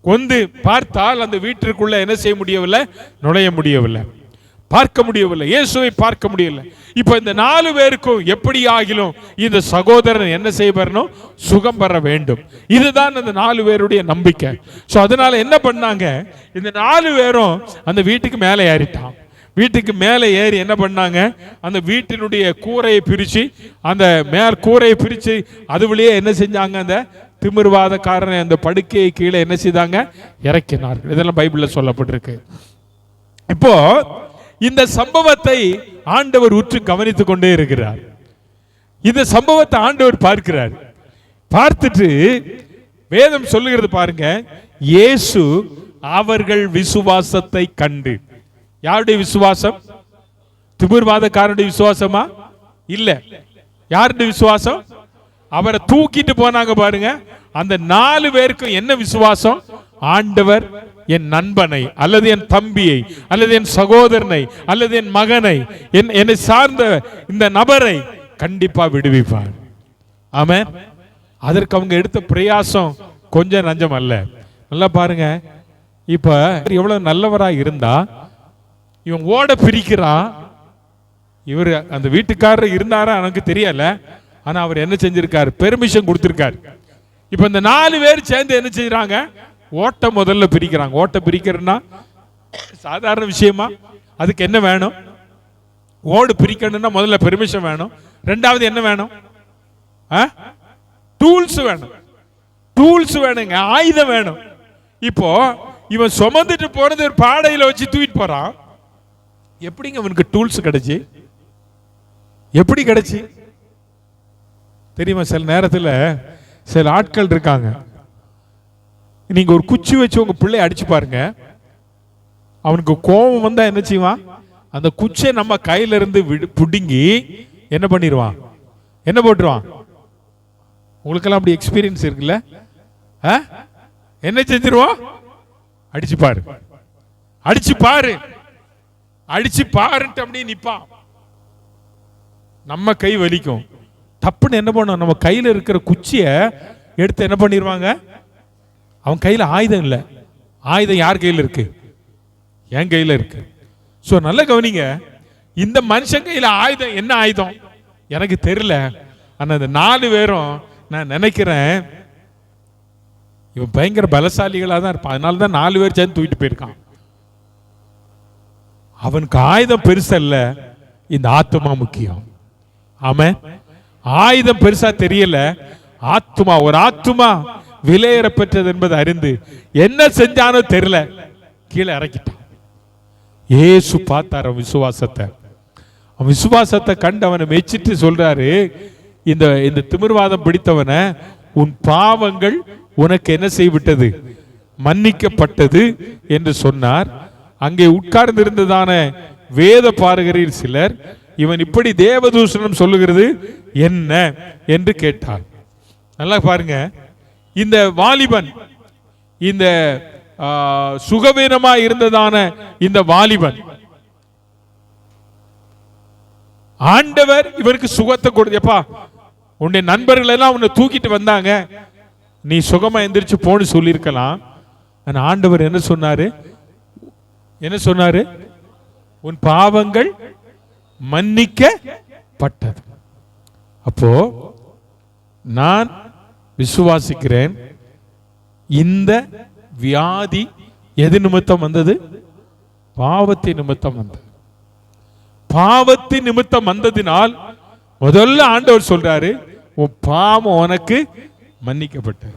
கொண்டு பார்த்தால் அந்த வீட்டிற்குள்ள என்ன செய்ய முடியவில்லை? நுழைய முடியவில்லை, பார்க்க முடியவில்லை, இயேசுவை பார்க்க முடியவில்லை. இப்ப இந்த 4 பேருக்கும் எப்படி ஆகிலும் இந்த சகோதரன் என்ன செய்யணும்? சுகம் பெற வேண்டும். இதுதான் அந்த 4 பேருடைய நம்பிக்கை. சோ அதனால என்ன பண்ணாங்க? இந்த 4 பேரும் அந்த வீட்டுக்கு மேலே ஏறிட்டான். வீட்டுக்கு மேலே ஏறி என்ன பண்ணாங்க? அந்த வீட்டினுடைய கூரையை பிரிச்சு, அந்த மேல் கூரையை பிரிச்சு அது வழியே என்ன செஞ்சாங்க? அந்த திமிர்வாதக்காரனை அந்த படுக்கையை கீழே என்ன செய்தாங்க? இறக்கினார்கள். இதெல்லாம் பைபிள்ல சொல்லப்பட்டிருக்கு. இப்போ இந்த சம்பவத்தை ஆண்டவர் உற்று கவனித்துக் கொண்டே இருக்கிறார். இந்த சம்பவத்தை ஆண்டவர் பார்க்கிறார். பார்த்துட்டு வேதம் சொல்லுகிறது பாருங்க, இயேசு அவர்கள் விசுவாசத்தை கண்டு. யாருடைய விசுவாசம்? திமிர்வாதக்காரனுடைய விசுவாசமா? இல்ல. யாருடைய விசுவாசம்? அவரை தூக்கிட்டு போனாங்க பாருங்க. அந்த 4 பேருக்கும் என்ன விசுவாசம்? ஆண்டவர் என் நண்பனை அல்லது என் தம்பியை அல்லது என் சகோதரனை அல்லது என் மகனை என்னை சார்ந்த இந்த நபரை கண்டிப்பா விடுவிப்பார். ஆமென். அதற்கு அவங்க எடுத்த பிரயாசம் கொஞ்சம் நஞ்சம் அல்ல. நல்லா பாருங்க, இப்ப எவ்வளவு நல்லவரா இருந்தா இவன் ஓட பிரிக்கிறான். இவர் அந்த வீட்டுக்காரர் இருந்தாரா எனக்கு தெரியல, ஆனா அவர் என்ன செஞ்சிருக்காரு, பெர்மிஷன் கொடுத்திருக்காரு. இப்ப இந்த 4 பேர் சேர்ந்து என்ன செய்யறாங்க, ஓட்ட முதல்ல பிரிக்கிறாங்க. ஓட்ட பிரிக்கிறதுனா சாதாரண விஷயமா? அதுக்கு என்ன வேணும்? ஓடு பிரிக்கணும்னா முதல்ல பெர்மிஷன் வேணும். ரெண்டாவது என்ன வேணும்? டூல்ஸ் வேணும். டூல்ஸ் வேணுங்க, ஆயுதம் வேணும். இப்போ இவன் சுமந்துட்டு போறது ஒரு பாடையில வச்சு தூக்கிட்டு போறான். எப்படிங்க அவனுக்கு டூல்ஸ் கிடைச்சி? எப்படி கிடைச்சி தெரியுமா? சில நேரத்தில் சில ஆட்கள் இருக்காங்க, நீங்க ஒரு குச்சி வச்சு உங்க பிள்ளை அடிச்சு பாருங்க, அவனுக்கு கோபம் வந்தா என்ன செய்வான், அந்த குச்சை நம்ம கையில இருந்து புடுங்கி என்ன பண்ணிடுவான், என்ன போட்டுருவான். உங்களுக்கெல்லாம் அப்படி எக்ஸ்பீரியன்ஸ் இருக்குல்ல? என்ன செஞ்சிருவான்? அடிச்சு பாரு, அடிச்சு பாரு, அடிச்சு பாருன்ட்டு அப்படியே நிப்பான். நம்ம கை வலிக்கும். தப்புன்னு என்ன பண்ணும், நம்ம கையில இருக்கிற குச்சிய எடுத்து என்ன பண்ணிடுவாங்க. அவன் கையில ஆயுதம் இல்லை. ஆயுதம் யார் கையில இருக்கு? என் கையில இருக்கு. சோ நல்ல கவனிங்க, இந்த மனுஷன் கையில ஆயுதம் என்ன ஆயுதம் எனக்கு தெரியல. ஆனா இந்த 4 பேரும் நான் நினைக்கிறேன் இவன் பயங்கர பலசாலிகளா தான் இருப்பான். அதனாலதான் 4 பேர் சேர்ந்து தூக்கிட்டு போயிருக்கான். அவனுக்கு ஆயுதம் பெருசல்ல, இந்த ஆத்மா முக்கியம். ஆமென். ஆயுதம் பெருசா தெரியல, ஆத்மா, ஒரு ஆத்மா விலையேற பெற்றது என்பது அறிந்து என்ன செஞ்சானோ தெரியல, கீழே இறக்கிட்டான். ஏசு பார்த்தார் அவன் விசுவாசத்தை. அவன் விசுவாசத்தை கண்டு அவனை மெச்சிட்டு சொல்றாரு, இந்த திமிர்வாதம் பிடித்தவன, உன் பாவங்கள் உனக்கு என்ன செய்விட்டது, மன்னிக்கப்பட்டது என்று சொன்னார். அங்கே உட்கார்ந்து இருந்ததான வேத பாரகரில் சிலர், இவன் இப்படி தேவதூஷணம் சொல்லுகிறது என்ன என்று கேட்டார். நல்லா பாருங்க, இந்த வாலிபன், இந்த சுகவீனமா இருந்ததான இந்த வாலிபன், ஆண்டவர் இவருக்கு சுகத்தை கொடுத்தப்பா, உன்னுடைய நண்பர்கள் எல்லாம் உன்னை தூக்கிட்டு வந்தாங்க, நீ சுகமா எந்திரிச்சு போன்னு சொல்லியிருக்கலாம். ஆனா ஆண்டவர் என்ன சொன்னாரு, என்ன சொன்னாரு, உன் பாவங்கள் மன்னிக்கப்பட்டது. அப்போ நான் விசுவாசிக்கிறேன், இந்த வியாதி எது நிமித்தம் வந்தது? பாவத்தின் நிமித்தம் வந்தது. பாவத்தின் நிமித்தம் வந்ததினால் முதல்ல ஆண்டவர் சொல்றாரு, உன் பாவம் உனக்கு மன்னிக்கப்பட்டது.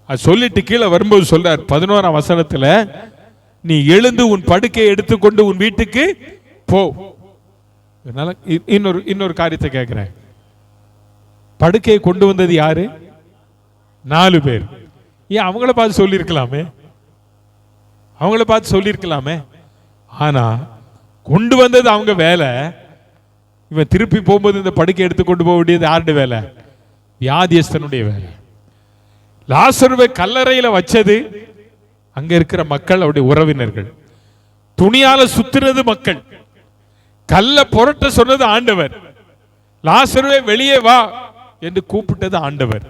அது சொல்லிட்டு கீழே வரும்போது சொல்றார் 11ஆம் வசனத்துல, நீ எழுந்து உன் படுக்கையை எடுத்துக்கொண்டு உன் வீட்டுக்கு போ. இன்னொரு காரியத்தை கேட்கிறேன், படுக்கையை கொண்டு வந்தது யாரு? 4 பேர். ஏன் அவங்கள பார்த்து சொல்லியிருக்கலாமே, அவங்கள பார்த்து சொல்லியிருக்கலாமே. ஆனா கொண்டு வந்தது அவங்க வேலை. இவன் திருப்பி போகும்போது இந்த படுக்கை எடுத்து கொண்டு போக வேண்டியது யாருடைய வேலை? வியாதியஸ்தனுடைய வேலை. லாசருவை கல்லறையில வச்சது அங்க இருக்கிற மக்கள், அவருடைய உறவினர்கள். துணியால சுத்துறது மக்கள், கல்ல புரட்ட சொன்னது ஆண்டவர். லாசருவே வெளியே வா என்று கூப்பிட்டது ஆண்டவர்.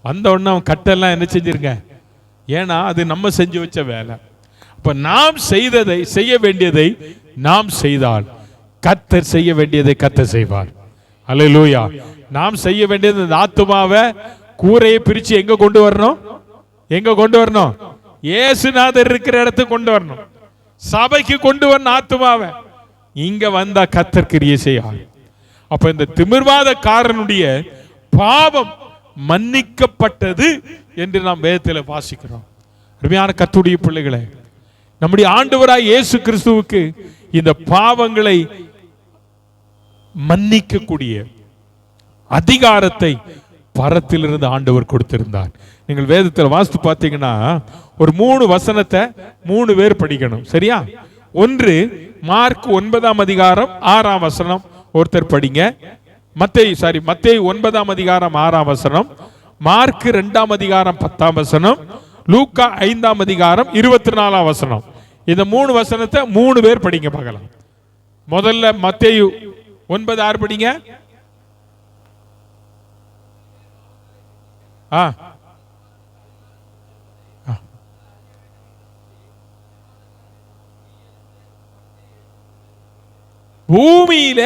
வந்த உடனே அவன் கட்டெல்லாம் என்ன செஞ்சிருங்க, ஏன்னா அது நம்ம செஞ்சு வச்ச வேலை. அப்ப நாம் செய்ய வேண்டியதை நாம் செய்தால் கர்த்தர் செய்ய வேண்டியதை கர்த்தர் செய்வார். அல்லேலூயா. நாம் செய்ய வேண்டியது இந்த ஆத்துமாவை கூரையை பிரிச்சு எங்க கொண்டு வரணும்? எங்க கொண்டு வரணும்? இயேசுநாதர் இருக்கிற இடத்துக்கு கொண்டு வரணும். சபைக்கு கொண்டு வரணும் ஆத்துமாவை. இங்க வந்தா கர்த்தர் கிரியை செய்வார். அப்ப இந்த திமிர்வாதக்காரனுடைய பாவம் மன்னிக்கப்பட்டது என்று நாம் வேதத்தில் வாசிக்கிறோம். அருமையான கர்த்தருடைய பிள்ளைகளே, நம்முடைய ஆண்டவராய் இயேசு கிறிஸ்துவுக்கு இந்த பாவங்களை மன்னிக்கக்கூடிய அதிகாரத்தை பரத்திலிருந்து ஆண்டவர் கொடுத்திருந்தார். நீங்கள் வேதத்தில் வாசித்து பார்த்தீங்கன்னா ஒரு 3 வசனத்தை 3 பேர் படிக்கணும், சரியா? 1 மார்க் 9ஆம் அதிகாரம் 6ஆம் வசனம் ஒருத்தர் படிங்க. மத்தேயு 9ஆம் அதிகாரம் 6ஆம் வசனம், மார்க் 2ஆம் அதிகாரம் 10ஆம் வசனம், லூக்கா 5ஆம் அதிகாரம் 24ஆம் வசனம். இந்த 3 வசனத்தை 3 பேர் படிங்க பார்க்கலாம். முதல்ல மத்தேயு 9:6 படிங்க. ஆ பூமியில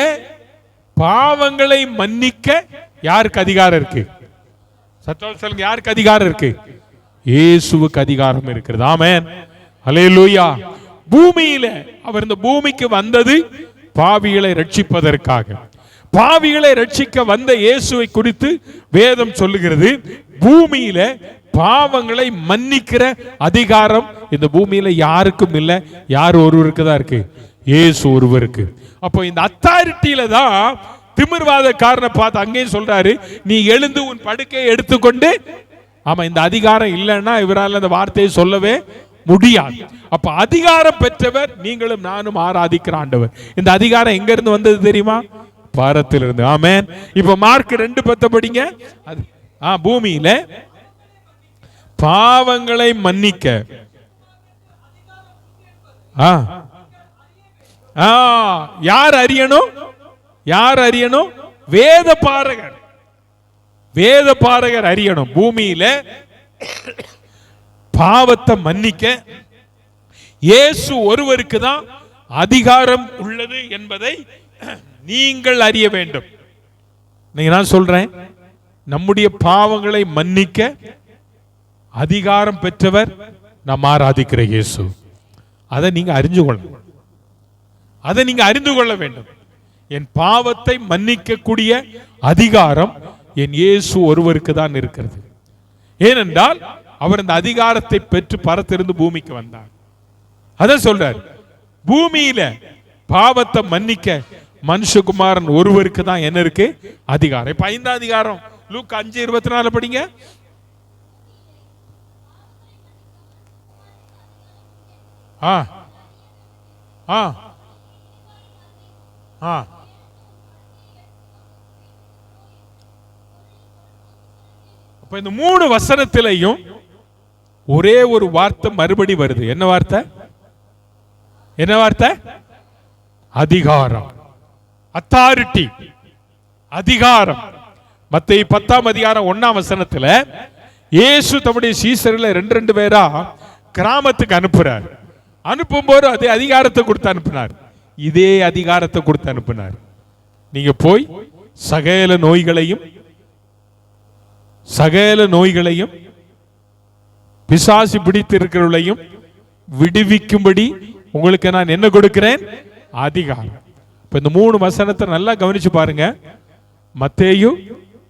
பாவங்களை மன்னிக்க யாருக்கு அதிகாரம் இருக்கு? சத்தம் சொல்லுங்க, யாருக்கு அதிகாரம் இருக்கு? இயேசுவுக்கு அதிகாரம் இருக்கிறது. ஆமென், அல்லேலூயா. பூமியில அவர் இந்த பூமிக்கு வந்தது பாவிகளை ரட்சிப்பதற்காக. பாவிகளை ரட்சிக்க வந்த இயேசுவை குறித்து வேதம் சொல்லுகிறது, பூமியில பாவங்களை மன்னிக்கிற அதிகாரம் இந்த பூமியில யாருக்கும் இல்லை. யார் ஒருவருக்கு தான் இருக்கு? இயேசு ஒருவருக்கு. அப்போ இந்த அத்தாரிட்டியில தான் திமிர்வாதக்காரனை பார்த்து அங்கேயும் சொல்றாரு, நீ எழுந்து உன் படுக்கையை எடுத்துக்கொண்டு. ஆமா, இந்த அதிகாரம் இல்லைன்னா இவரால் அந்த வார்த்தையை சொல்லவே முடியாது. அப்ப அதிகாரம் பெற்றவர் நீங்களும் நானும் ஆராதிக்கிற ஆண்டவர். இந்த அதிகாரம் எங்க இருந்து வந்தது தெரியுமா? பாரத்திலிருந்து. ஆமென். இப்ப மார்க் 2:10 படிங்க. பூமியில பாவங்களை மன்னிக்க யார் அறியணும்? யார் அறியணும்? வேத பாரகர். வேத பாரகர் அறியணும். பூமியில பாவத்தை மன்னிக்க இயேசு ஒருவருக்கு தான் அதிகாரம் உள்ளது என்பதை நீங்கள் அறிய வேண்டும். நான் சொல்றேன், நம்முடைய பாவங்களை மன்னிக்க அதிகாரம் பெற்றவர் நாம் ஆராதிக்கிற இயேசு. அதை நீங்க அறிந்து கொள்ளணும். அதை நீங்க அறிந்து கொள்ள வேண்டும். என் பாவத்தை மன்னிக்க கூடிய அதிகாரம் என் இயேசு ஒருவருக்கு தான் இருக்கிறது. ஏனென்றால் அவர் இந்த அதிகாரத்தை பெற்று பரத்திலிருந்து பூமிக்கு வந்தார். அத சொல்றார், பூமியில பாவத்தை மன்னிக்க மனுஷகுமாரன் ஒருவருக்கு தான் என்ன இருக்கு? அதிகாரம். இப்ப 5ஆம் அதிகாரம் லூக்கா 5:24 படிங்க. அப்ப இந்த 3 வசனத்திலையும் ஒரே ஒரு வார்த்தை மறுபடி வருது. என்ன வார்த்தை? என்ன வார்த்தை? அதிகாரம், அத்தாரிட்டி, அதிகாரம். மத்தேயு 10ஆம் அதிகாரம் 1ஆம் வசனத்துல இயேசு தம்முடைய சீசர்களை 2 பேரா கிராமத்துக்கு அனுப்புறார். அனுப்பும்போது அதே அதிகாரத்தை கொடுத்து அனுப்பினார். இதே அதிகாரத்தை கொடுத்து அனுப்பினார். நீங்க போய் சகல நோய்களையும் பிசாசு பிடித்து இருக்கிறவர்களையும் விடுவிக்கும்படி உங்களுக்கு நான் என்ன கொடுக்கிறேன்? அதிகாரம். இப்ப இந்த 3 வசனத்தை நல்லா கவனிச்சு பாருங்க. மத்தேயு,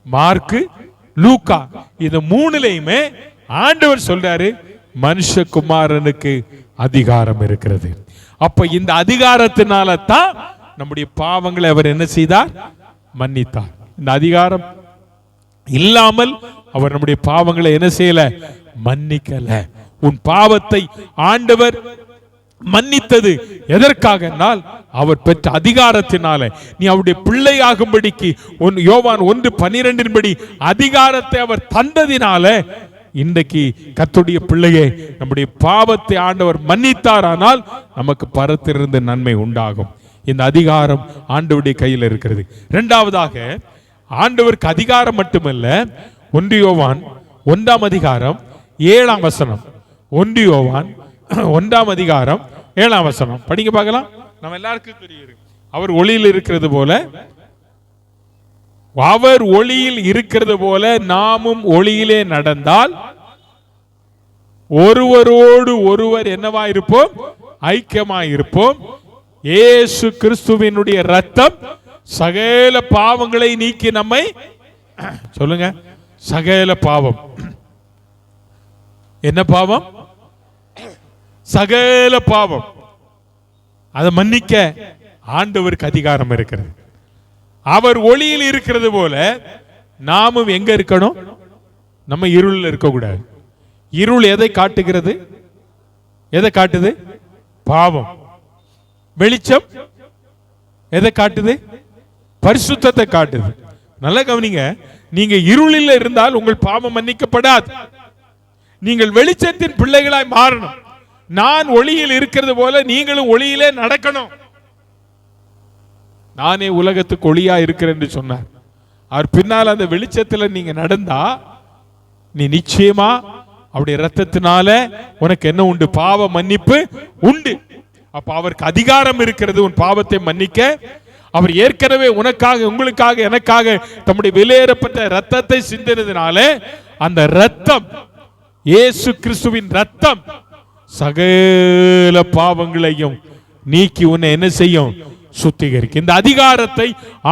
மார்க்கு, லூக்கா, இது 3லயுமே ஆண்டவர் சொல்றாரு மனுஷகுமாரனுக்கு அதிகாரம் இருக்கிறது. அப்ப இந்த அதிகாரத்தினால தான் நம்முடைய பாவங்களை அவர் என்ன செய்தார்? மன்னித்தார். இந்த அதிகாரம் இல்லாமல் அவர் நம்முடைய பாவங்களை என்ன செய்யல? மன்னிக்கல. உன் பாவத்தை ஆண்டவர் மன்னித்தது எதற்காக? அவர் பெற்ற அதிகாரத்தினால. நீ அவருடைய பிள்ளையாகும்படிக்கு யோவான் 1:12 படி அதிகாரத்தை அவர் தந்ததினால இன்றைக்கு கர்த்தருடைய பிள்ளையே நம்முடைய பாவத்தை ஆண்டவர் மன்னித்தாரானால் நமக்கு பரத்திலிருந்து நன்மை உண்டாகும். இந்த அதிகாரம் ஆண்டவருடைய கையில் இருக்கிறது. இரண்டாவதாக, ஆண்டவருக்கு அதிகாரம் மட்டுமல்ல, 1 யோவான் 1ஆம் அதிகாரம் 7ஆம் வசனம். 1 யோவான் 1ஆம் அதிகாரம் 7ஆம் வசனம் படிங்க பார்க்கலாம். நம்ம எல்லாருக்கும் தெரியும், அவர் ஒளியில் இருக்கிறது போல, அவர் ஒளியில் இருக்கிறது போல நாமும் ஒளியிலே நடந்தால் ஒருவரோடு ஒருவர் என்னவா இருப்போம்? ஐக்கியமாய் இருப்போம். இயேசு கிறிஸ்துவினுடைய ரத்தம் சகல பாவங்களை நீக்கி நம்மை, சொல்லுங்க, சகல பாவம். என்ன பாவம்? சகல பாவம். அதை மன்னிக்க ஆண்டவருக்கு அதிகாரம் இருக்கிறது. அவர் ஒளியில் இருக்கிறது போல நாமும் எங்க இருக்கணும்? நம்ம இருளில் இருக்க கூடாது. இருள் எதை காட்டுகிறது? எதை காட்டுது? பாவம். வெளிச்சம் எதை காட்டுது? பரிசுத்தத்தை காட்டுது. நல்லா கவனிங்க, நீங்க இருளில் இருந்தால் உங்கள் பாவம் மன்னிக்கப்படாது. நீங்கள் வெளிச்சத்தின் பிள்ளைகளாய் மாறணும். நான் ஒளியில் இருக்கிறது போல நீங்களும் ஒளியிலே நடக்கணும். நானே உலகத்துக்கு ஒளியா இருக்கிறேன் என்று சொன்னார். அவர் பின்னால் அந்த வெளிச்சத்தில் நீங்க நடந்தா நீ நிச்சயமா அவருடைய ரத்தத்தினால உனக்கு என்ன உண்டு? பாவ மன்னிப்பு உண்டு. அப்ப அவருக்கு அதிகாரம் இருக்கிறது உன் பாவத்தை மன்னிக்க. அவர் ஏற்கனவே உனக்காக, உங்களுக்காக, எனக்காக தம்முடைய விலையேறப்பட்ட ரத்தத்தை சிந்தினதுனால அந்த ரத்தம், இயேசு கிறிஸ்துவின் ரத்தம் சகல பாவங்களையும் நீக்கி உன்னை என்ன செய்யும்? சுத்திகரிக்கும். இந்த அதிகாரத்தை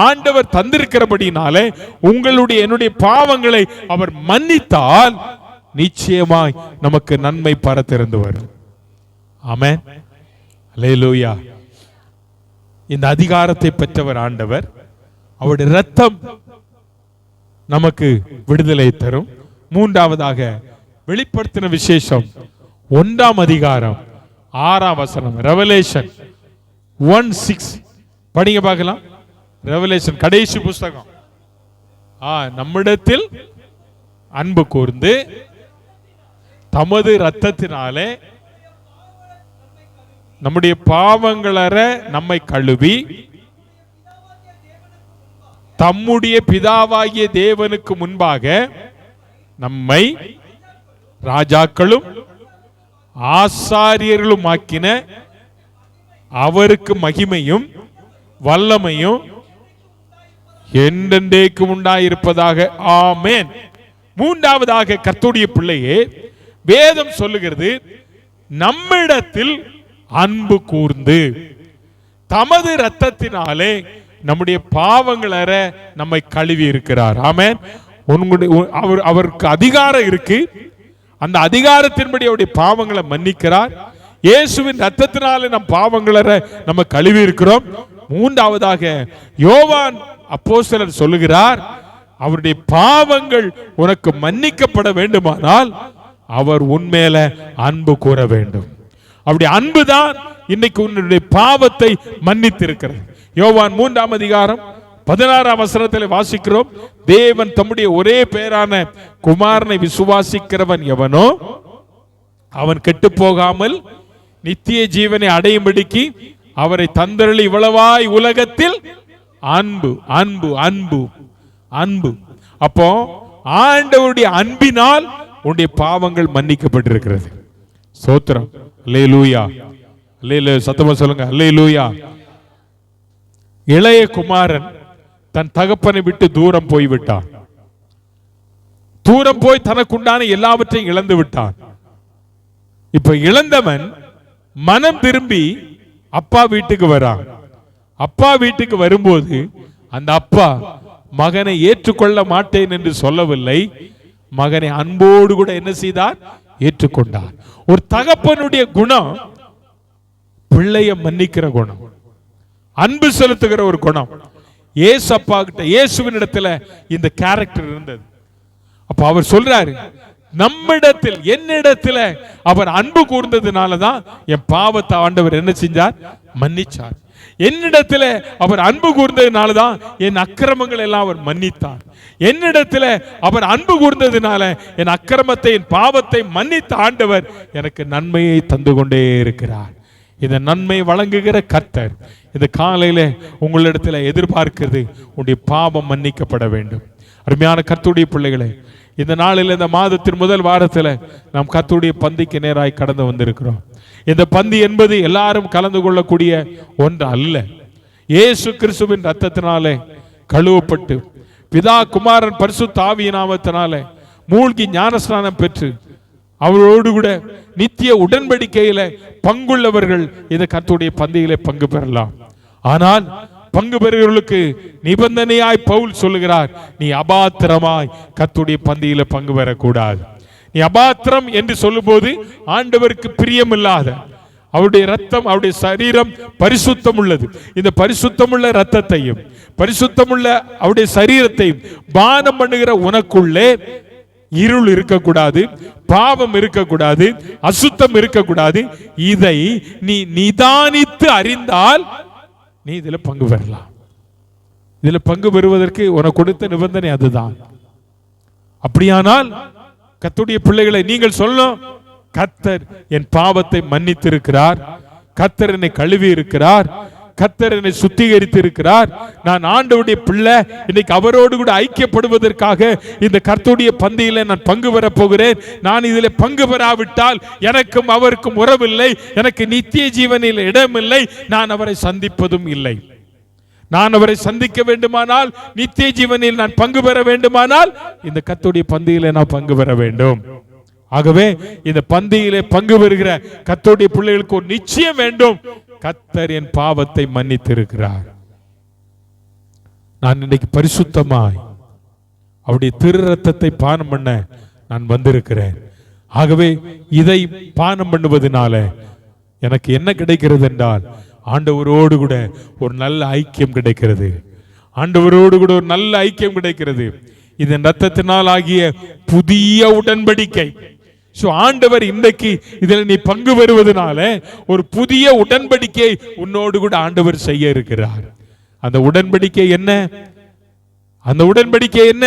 ஆண்டவர் தந்திருக்கிறபடினாலே உங்களுடைய என்னுடைய பாவங்களை அவர் மன்னித்தால் நிச்சயமாய் நமக்கு நன்மை பரத்திருந்து வரும். ஆமென், அல்லேலூயா. இந்த அதிகாரத்தை பெற்றவர் ஆண்டவர். அவருடைய இரத்தம் நமக்கு விடுதலை தரும். மூன்றாவதாக வெளிப்படுத்தின விசேஷம் 1ஆம் அதிகாரம் 6ஆம் வசனம், ரெவலேஷன் 1:6 படிங்க பார்க்கலாம். ரெவலேஷன் கடைசி புஸ்தகம். நம்மிடத்தில் அன்பு கூர்ந்து தமது இரத்தத்தினாலே நம்முடைய பாவங்களற நம்மை கழுவி தம்முடைய பிதாவாகிய தேவனுக்கு முன்பாக நம்மை ராஜாக்களும் ஆசாரியர்களும் ஆக்கின அவருக்கு மகிமையும் வல்லமையும் என்றென்றைக்கு உண்டாயிருப்பதாக. ஆமென். மூன்றாவதாக கர்த்தருடைய பிள்ளையே, வேதம் சொல்லுகிறது நம்மிடத்தில் அன்பு கூர்ந்து தமது இரத்தத்தினாலே நம்முடைய பாவங்களற நம்மை கழுவி இருக்கிறார். ஆமென். அவருக்கு அதிகாரம் இருக்கு. அந்த அதிகாரத்தின்படி அவருடைய பாவங்களை மன்னிக்கிறார். இயேசுவின் ரத்தத்தினாலே நம் பாவங்களற நம்ம கழுவி இருக்கிறோம். மூன்றாவதாக யோவான் அப்போஸ்தலர் சொல்லுகிறார், அவருடைய பாவங்கள் உனக்கு மன்னிக்கப்பட வேண்டுமானால் அவர் உன்மேல அன்பு கூற வேண்டும். அவருடைய அன்புதான் இன்னைக்கு உன்னுடைய பாவத்தை மன்னித்திருக்கிறது. யோவான் 3ஆம் அதிகாரம் 16ஆம் வசனத்தில் வாசிக்கிறோம், தேவன் தம்முடைய ஒரே பேரான குமாரனை விசுவாசிக்கிறவன் எவனோ அவன் கெட்டு போகாமல் நித்திய ஜீவனை அடையும்படிக்கு அவரை தந்தருளி இவ்வளவாய் உலகத்தில் அன்பு அன்பு அன்பு அன்பு. அப்போ ஆண்டவருடைய அன்பினால் உன்னுடைய பாவங்கள் மன்னிக்கப்பட்டிருக்கிறது. ஸ்தோத்திரம். அல்லேலூயா, அல்லேலூயா. சத்தமா சொல்லுங்க, அல்லேலூயா. இளைய குமாரன் தன் தகப்பனை விட்டு தூரம் போய்விட்டான். தூரம் போய் தனக்குண்டான எல்லாவற்றையும் இழந்து விட்டான். இப்ப இழந்தவன் மனம் திரும்பி அப்பா வீட்டுக்கு வரான். அப்பா வீட்டுக்கு வரும்போது அந்த அப்பா மகனை ஏற்றுக்கொள்ள மாட்டேன் என்று சொல்லவில்லை, மகனை அன்போடு கூட என்ன செய்தார்? ஏற்றுக்கொண்டார். ஒரு தகப்பனுடைய குணம் பிள்ளைய மன்னிக்கிற குணம், அன்பு செலுத்துகிற ஒரு குணம். இயேசு அப்பா கிட்ட, இயேசுவின் இடத்துல இந்த கேரக்டர் இருந்தது. அப்ப அவர் சொல்றாரு, நம்மிடத்தில், என்னிடத்துல அவர் அன்பு கூர்ந்ததுனாலதான் என் பாவத்தை ஆண்டவர் என்ன செஞ்சார்? மன்னிச்சார். என்னிடத்துல அவர் அன்பு கூர்ந்ததுனாலதான் என் அக்கிரமங்கள் எல்லாம் அவர் மன்னித்தார். என்னிடத்துல அவர் அன்பு கூர்ந்ததுனால என் அக்கிரமத்தை, என் பாவத்தை மன்னித்த ஆண்டவர் எனக்கு நன்மையை தந்து கொண்டே இருக்கிறார். இந்த நன்மை வழங்குகிற கர்த்தர் இந்த காலையில உங்களிடத்துல எதிர்பார்க்கிறது, உன்னுடைய பாவம் மன்னிக்கப்பட வேண்டும். அருமையான கர்த்தருடைய பிள்ளைகளே, இந்த நாளில், இந்த மாதத்தின் முதல் வாரத்தில் நாம் கர்த்தருடைய பந்திக்கு நேராய் கடந்து வந்திருக்கிறோம். இந்த பந்தி என்பது எல்லாரும் கலந்து கொள்ளக்கூடிய ஒன்று அல்ல. இயேசு கிறிஸ்துவின் ரத்தத்தினாலே கழுவப்பட்டு பிதா குமாரன் பரிசுத்த ஆவியின் நாமத்தினாலே மூழ்கி ஞானஸ்நானம் பெற்று அவரோடு கூட நித்திய உடன்படிக்கையில பங்குள்ளவர்கள் இந்த கர்த்தருடைய பந்தியிலே பங்கு பெறலாம். ஆனால் பங்கு பெறுகிறவர்களுக்கு நிபந்தனையாய் பவுல் சொல்லுகிறார், நீ அபாத்திரமாய் கர்த்தருடைய பந்தியில பங்கு பெறக்கூடாது. நீ அபாத்திரம் என்று சொல்லும் போது ஆண்டவருக்கு பிரியமில்லாத, அவருடைய ரத்தம், அவருடைய சரீரம் பரிசுத்தம் உள்ளது. இந்த பரிசுத்தமுள்ள ரத்தத்தையும் பரிசுத்தமுள்ள அவருடைய சரீரத்தையும் பானம் பண்ணுகிற உனக்குள்ளே இருள் இருக்கக்கூடாது, பாவம் இருக்கக்கூடாது, அசுத்தம் இருக்கக்கூடாது. இதை நீ நிதானித்து அறிந்தால் நீ இதுல பங்கு பெறலாம். இதுல பங்கு பெறுவதற்கு உனக்கு கொடுத்த நிபந்தனை அதுதான். அப்படியானால் கர்த்தருடைய பிள்ளைகளை நீங்கள் சொல்லணும், கர்த்தர் என் பாவத்தை மன்னித்திருக்கிறார், கர்த்தர் என்னை கழுவி இருக்கிறார், கர்த்தர் என்னை சுத்திகரித்து இருக்கிறார், நான் ஆண்டவருடைய பிள்ளை, இன்னைக்கு அவரோடு கூட ஐக்கியப்படுவதற்காக இந்த கர்த்தருடைய பந்தியில நான் பங்கு பெற போகிறேன். நான் இதில் பங்கு பெறாவிட்டால் எனக்கும் அவருக்கும் உறவில்லை, எனக்கு நித்திய ஜீவனில் இடமில்லை, நான் அவரை சந்திப்பதும் இல்லை. நான் அவரை சந்திக்க வேண்டுமானால், நித்திய ஜீவனில் நான் பங்கு பெற வேண்டுமானால் இந்த கர்த்தருடைய பந்தியில நான் பங்கு பெற வேண்டும். ஆகவே இந்த பந்தியிலே பங்கு பெறுகிற கர்த்தருடைய பிள்ளைகளுக்கு ஒரு நிச்சயம் வேண்டும், கர்த்தர் என் பாவத்தை மன்னித்திருக்கிறார். நான் இன்னைக்கு பரிசுத்தமாய் அவருடைய திரு ரத்தத்தை பானம் பண்ண நான் வந்திருக்கிறேன். ஆகவே இதை பானம் பண்ணுவதனால எனக்கு என்ன கிடைக்கிறது என்றால், ஆண்டவரோடு கூட ஒரு நல்ல ஐக்கியம் கிடைக்கிறது. ஆண்டவரோடு கூட ஒரு நல்ல ஐக்கியம் கிடைக்கிறது. இதன் ரத்தத்தினால் ஆகிய புதிய உடன்படிக்கை. ஆண்டவர் இன்றைக்கு இதில் நீ பங்கு பெறுவதனால ஒரு புதிய உடன்படிக்கை உன்னோடு கூட ஆண்டவர் செய்ய இருக்கிறார். அந்த உடன்படிக்கை என்ன? அந்த உடன்படிக்கை என்ன?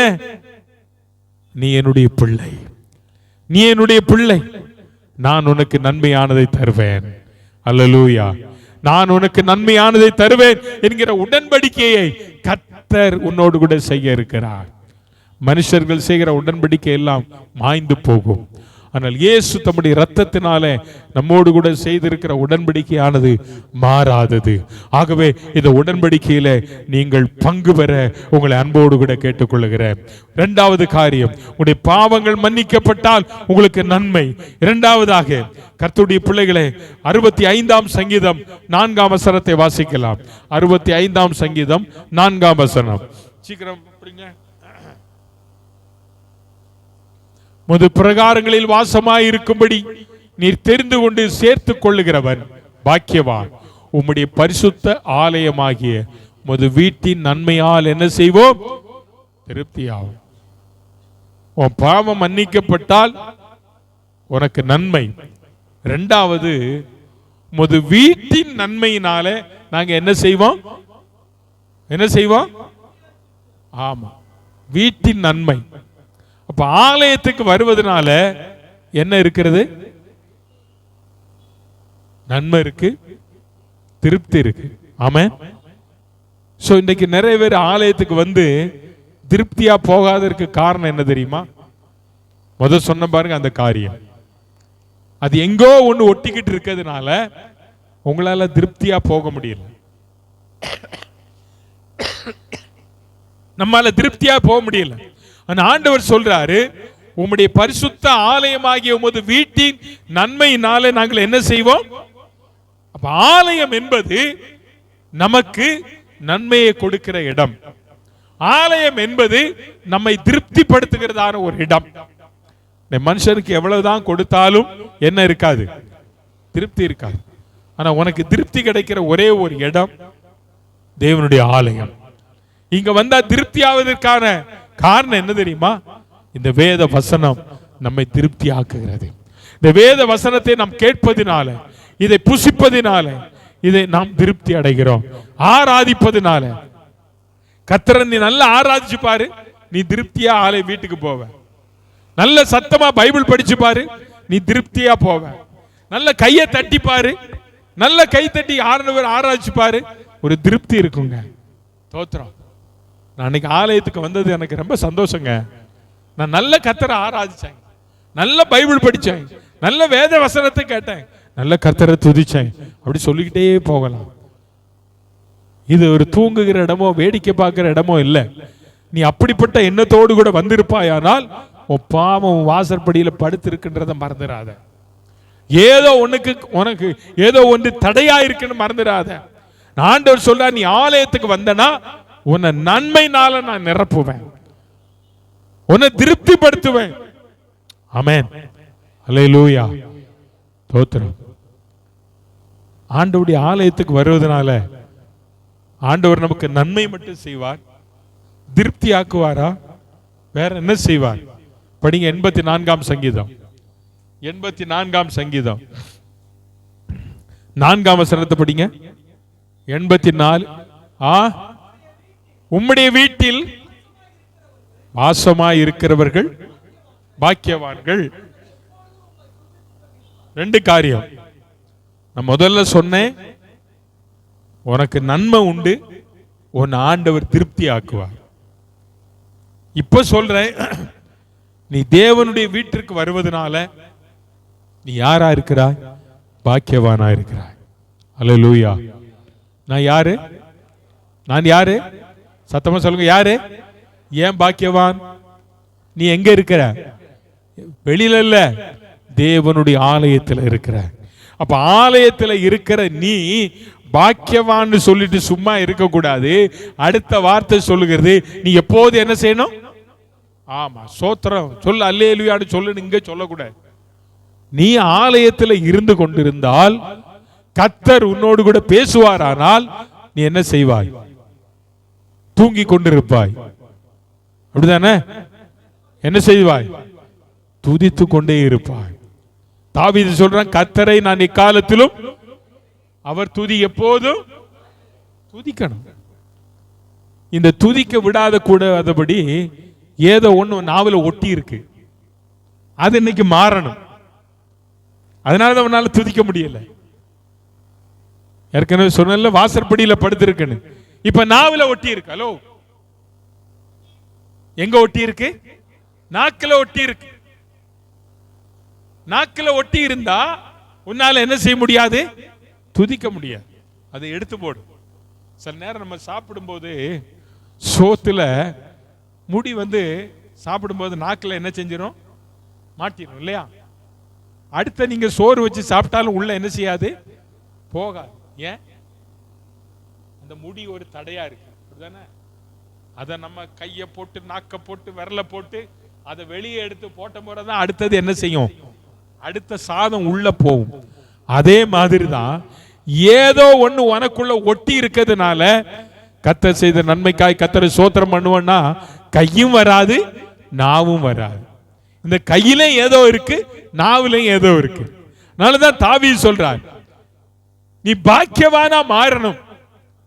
நீ என்னுடைய பிள்ளை, நீ என்னுடைய பிள்ளை, நான் உனக்கு நன்மையானதை தருவேன். அல்லேலூயா. நான் உனக்கு நன்மையானதை தருவேன் என்கிற உடன்படிக்கையை கர்த்தர் உன்னோடு கூட செய்ய இருக்கிறார். மனுஷர்கள் செய்கிற உடன்படிக்கை எல்லாம் மாய்ந்து போகும். ஆனால் இயேசு தம்முடைய இரத்தத்தினாலே நம்மோடு கூட செய்திருக்கிற உடன்படிக்கையானது மாறாதது. ஆகவே இந்த உடன்படிக்கையில நீங்கள் பங்கு பெற உங்களை அன்போடு கூட கேட்டுக்கொள்கிறேன். இரண்டாவது காரியம், உங்களுடைய பாவங்கள் மன்னிக்கப்பட்டால் உங்களுக்கு நன்மை. இரண்டாவதாக கர்த்தருடைய பிள்ளைகளே, 65ஆம் சங்கீதம் 4ஆம் வசனத்தை வாசிக்கலாம். 65ஆம் சங்கீதம் 4ஆம் வசனம். சீக்கிரம் படிங்க. முது பிரகாரங்களில் வாசமாய் இருக்கும்படி நீர் தெரிந்து கொண்டு சேர்த்து கொள்ளுகிறவன் பாக்கியவான். உம்முடைய பரிசுத்த ஆலயமாகிய முது வீட்டின் நன்மையால் என்ன செய்வோம்? திருப்தியாகும். உன் பாவம் மன்னிக்கப்பட்டால் உனக்கு நன்மை. இரண்டாவது, முது வீட்டின் நன்மையினால நாங்க என்ன செய்வோம்? என்ன செய்வோம்? ஆமா, வீட்டின் நன்மை. அப்ப ஆலயத்துக்கு வருவதனால என்ன இருக்கிறது? நன்மை இருக்கு, திருப்தி இருக்கு. ஆமென். சோ இன்னைக்கு நிறைய பேர் ஆலயத்துக்கு வந்து திருப்தியா போகாததற்கு காரணம் என்ன தெரியுமா? முதல் சொன்ன பாருங்க, அந்த காரியம் அது எங்கோ ஒண்ணு ஒட்டிக்கிட்டு இருக்கிறதுனால உங்களால திருப்தியா போக முடியல. நம்மால திருப்தியா போக முடியல. ஆண்டவர் சொல்றாரு, உம்முடைய பரிசுத்த ஆலயமாகிய உமது வீட்டின் நன்மையினாலே நாங்கள் என்ன செய்வோம்? அப்ப ஆலயம் என்பது நமக்கு நன்மையை கொடுக்கிற இடம். ஆலயம் என்பது நம்மை திருப்திப்படுத்துகிறதான ஒரு இடம். மனுஷனுக்கு எவ்வளவுதான் கொடுத்தாலும் என்ன இருக்காது? திருப்தி இருக்காது. ஆனா உனக்கு திருப்தி கிடைக்கிற ஒரே ஒரு இடம் தேவனுடைய ஆலயம். இங்க வந்தா திருப்தி ஆவதற்கான காரணம் என்ன தெரியுமா? இந்த வேத வசனம் நம்மை திருப்தி ஆக்குகிறது. இந்த வேத வசனத்தை நாம் கேட்பதினால, இதை புசிப்பதினால, இதை நாம் திருப்தி அடைகிறோம். ஆராதிப்பதினால, கர்த்தரை நீ நல்லா ஆராதிச்சு பாரு, நீ திருப்தியா ஆலய வீட்டுக்கு போவ. நல்ல சத்தமா பைபிள் படிச்சு பாரு, நீ திருப்தியா போவ. நல்ல கையை தட்டி பாரு, நல்ல கை தட்டி ஆராதிச்சு பாரு, ஒரு திருப்தி இருக்குங்க. தோத்திரம். நான் அன்னைக்கு ஆலயத்துக்கு வந்தது எனக்கு ரொம்ப சந்தோஷங்க. நான் நல்ல கர்த்தரை ஆராதிச்சேன், நல்ல பைபிள் படிச்சேன், நல்ல வேத வசனத்தை கேட்டேன், நல்ல கர்த்தரை துதிச்சேன். அப்படி சொல்லிக்கிட்டே போகலாம். இது ஒரு தூங்குகிற இடமோ வேடிக்கை பார்க்கிற இடமோ இல்லை. நீ அப்படிப்பட்ட எண்ணத்தோடு கூட வந்திருப்பாயானால் உன் பாவம் வாசற்படியில படுத்து இருக்கின்றத மறந்துடாத. ஏதோ உனக்கு ஏதோ ஒன்று தடையா இருக்குன்னு மறந்துடாத. ஆண்டவர் சொல்ற, நீ ஆலயத்துக்கு வந்தனா உன்னை நன்மைனால நான் நிரப்புவேன், உன்னை திருப்திப்படுத்துவேன். ஆமென். அல்லேலூயா. தோத்திரம். ஆண்டவருடைய ஆலயத்துக்கு வருவதனால ஆண்டவர் நமக்கு நன்மை மட்டும் செய்வார், திருப்தி ஆக்குவாரா? வேற என்ன செய்வார்? படிங்க 84ஆம் சங்கீதம். 84ஆம் சங்கீதம் 4ஆம் வசனத்தை படிங்க. 84. உம்முடைய வீட்டில் வாசமாய் இருக்கிறவர்கள் பாக்கியவான்கள். ரெண்டு காரியம் நான் முதல்ல சொன்னேன். உனக்கு நன்மை உண்டு, உன் ஆண்டவர் திருப்தி ஆக்குவார். இப்ப சொல்றேன், நீ தேவனுடைய வீட்டிற்கு வருவதனால நீ யாரா இருக்கிறாய்? பாக்கியவானா இருக்கிறாய். அல்லேலூயா. நான் யாரு? நான் யாரு? சத்தமா சொல்லுங்க, யாரு? ஏன் பாக்கியவான்? நீ எங்க இருக்கிற? வெளியில இல்ல, தேவனுடைய ஆலயத்தில் இருக்கிற. அப்ப ஆலயத்தில் இருக்கிற நீ பாக்கியவான்னு சொல்லிட்டு சும்மா இருக்க கூடாது. அடுத்த வார்த்தை சொல்லுகிறது, நீ எப்போது என்ன செய்யணும்? ஆமா, சோத்திரம் சொல்ல, அல்லேலூயான்னு சொல்லு. இங்க சொல்லக்கூடாது. நீ ஆலயத்தில் இருந்து கொண்டிருந்தால் கர்த்தர் உன்னோடு கூட பேசுவாரானால் நீ என்ன செய்வாய்? தூங்கி கொண்டிருப்பாய். அப்படிதானே? என்ன செய்வாய்? துதித்து கொண்டே இருப்பாய். தாவீது சொல்றான், கர்த்தரை நான் இக்காலத்திலும் அவர் துதி எப்போதும் துதிக்கணும். இந்த துதிக்க விடாத கூடாதபடி ஏதோ ஒண்ணு நாவல ஒட்டி இருக்கு, அது இன்னைக்கு மாறணும். அதனாலதான் அவனால துதிக்க முடியல. ஏற்கனவே சொன்ன வாசற்படியில படுத்திருக்குன்னு, இப்ப நாவல ஒட்டி இருக்கு. ஹலோ, எங்க ஒட்டி இருக்கு? நாக்குல ஒட்டி இருக்கு. நாக்குல ஒட்டி இருந்தா உன்னால என்ன செய்ய முடியாது? துதிக்க முடியாது. அதை எடுத்து போடு. சில நேரம் நம்ம சாப்பிடும் போது சோத்துல முடி சாப்பிடும் போது நாக்குல என்ன செஞ்சிடும்? மாட்டிடும் இல்லையா? அடுத்த நீங்க சோறு வச்சு சாப்பிட்டாலும் உள்ள என்ன செய்யாது? போகாது. ஏன்? அந்த முடி ஒரு தடையா இருக்கு. அப்படிதானே? அதை நம்ம கையை போட்டு, நாக்க போட்டு, விரல போட்டு அதை வெளியே எடுத்து போட்ட முறைதான் அடுத்தது என்ன செய்யும்? அடுத்த சாதம் உள்ள போகும். அதே மாதிரிதான் ஏதோ ஒண்ணு உனக்குள்ள ஒட்டி இருக்கிறதுனால கர்த்தர் செய்த நன்மைக்காய் கர்த்தரை ஸ்தோத்திரம் பண்ணுவன்னா கையும் வராது, நாவும் வராது. இந்த கையில ஏதோ இருக்கு, நாவிலையும் ஏதோ இருக்கு. அதனாலதான் தாவீது சொல்றார், நீ பாக்கியவானா மாறணும்.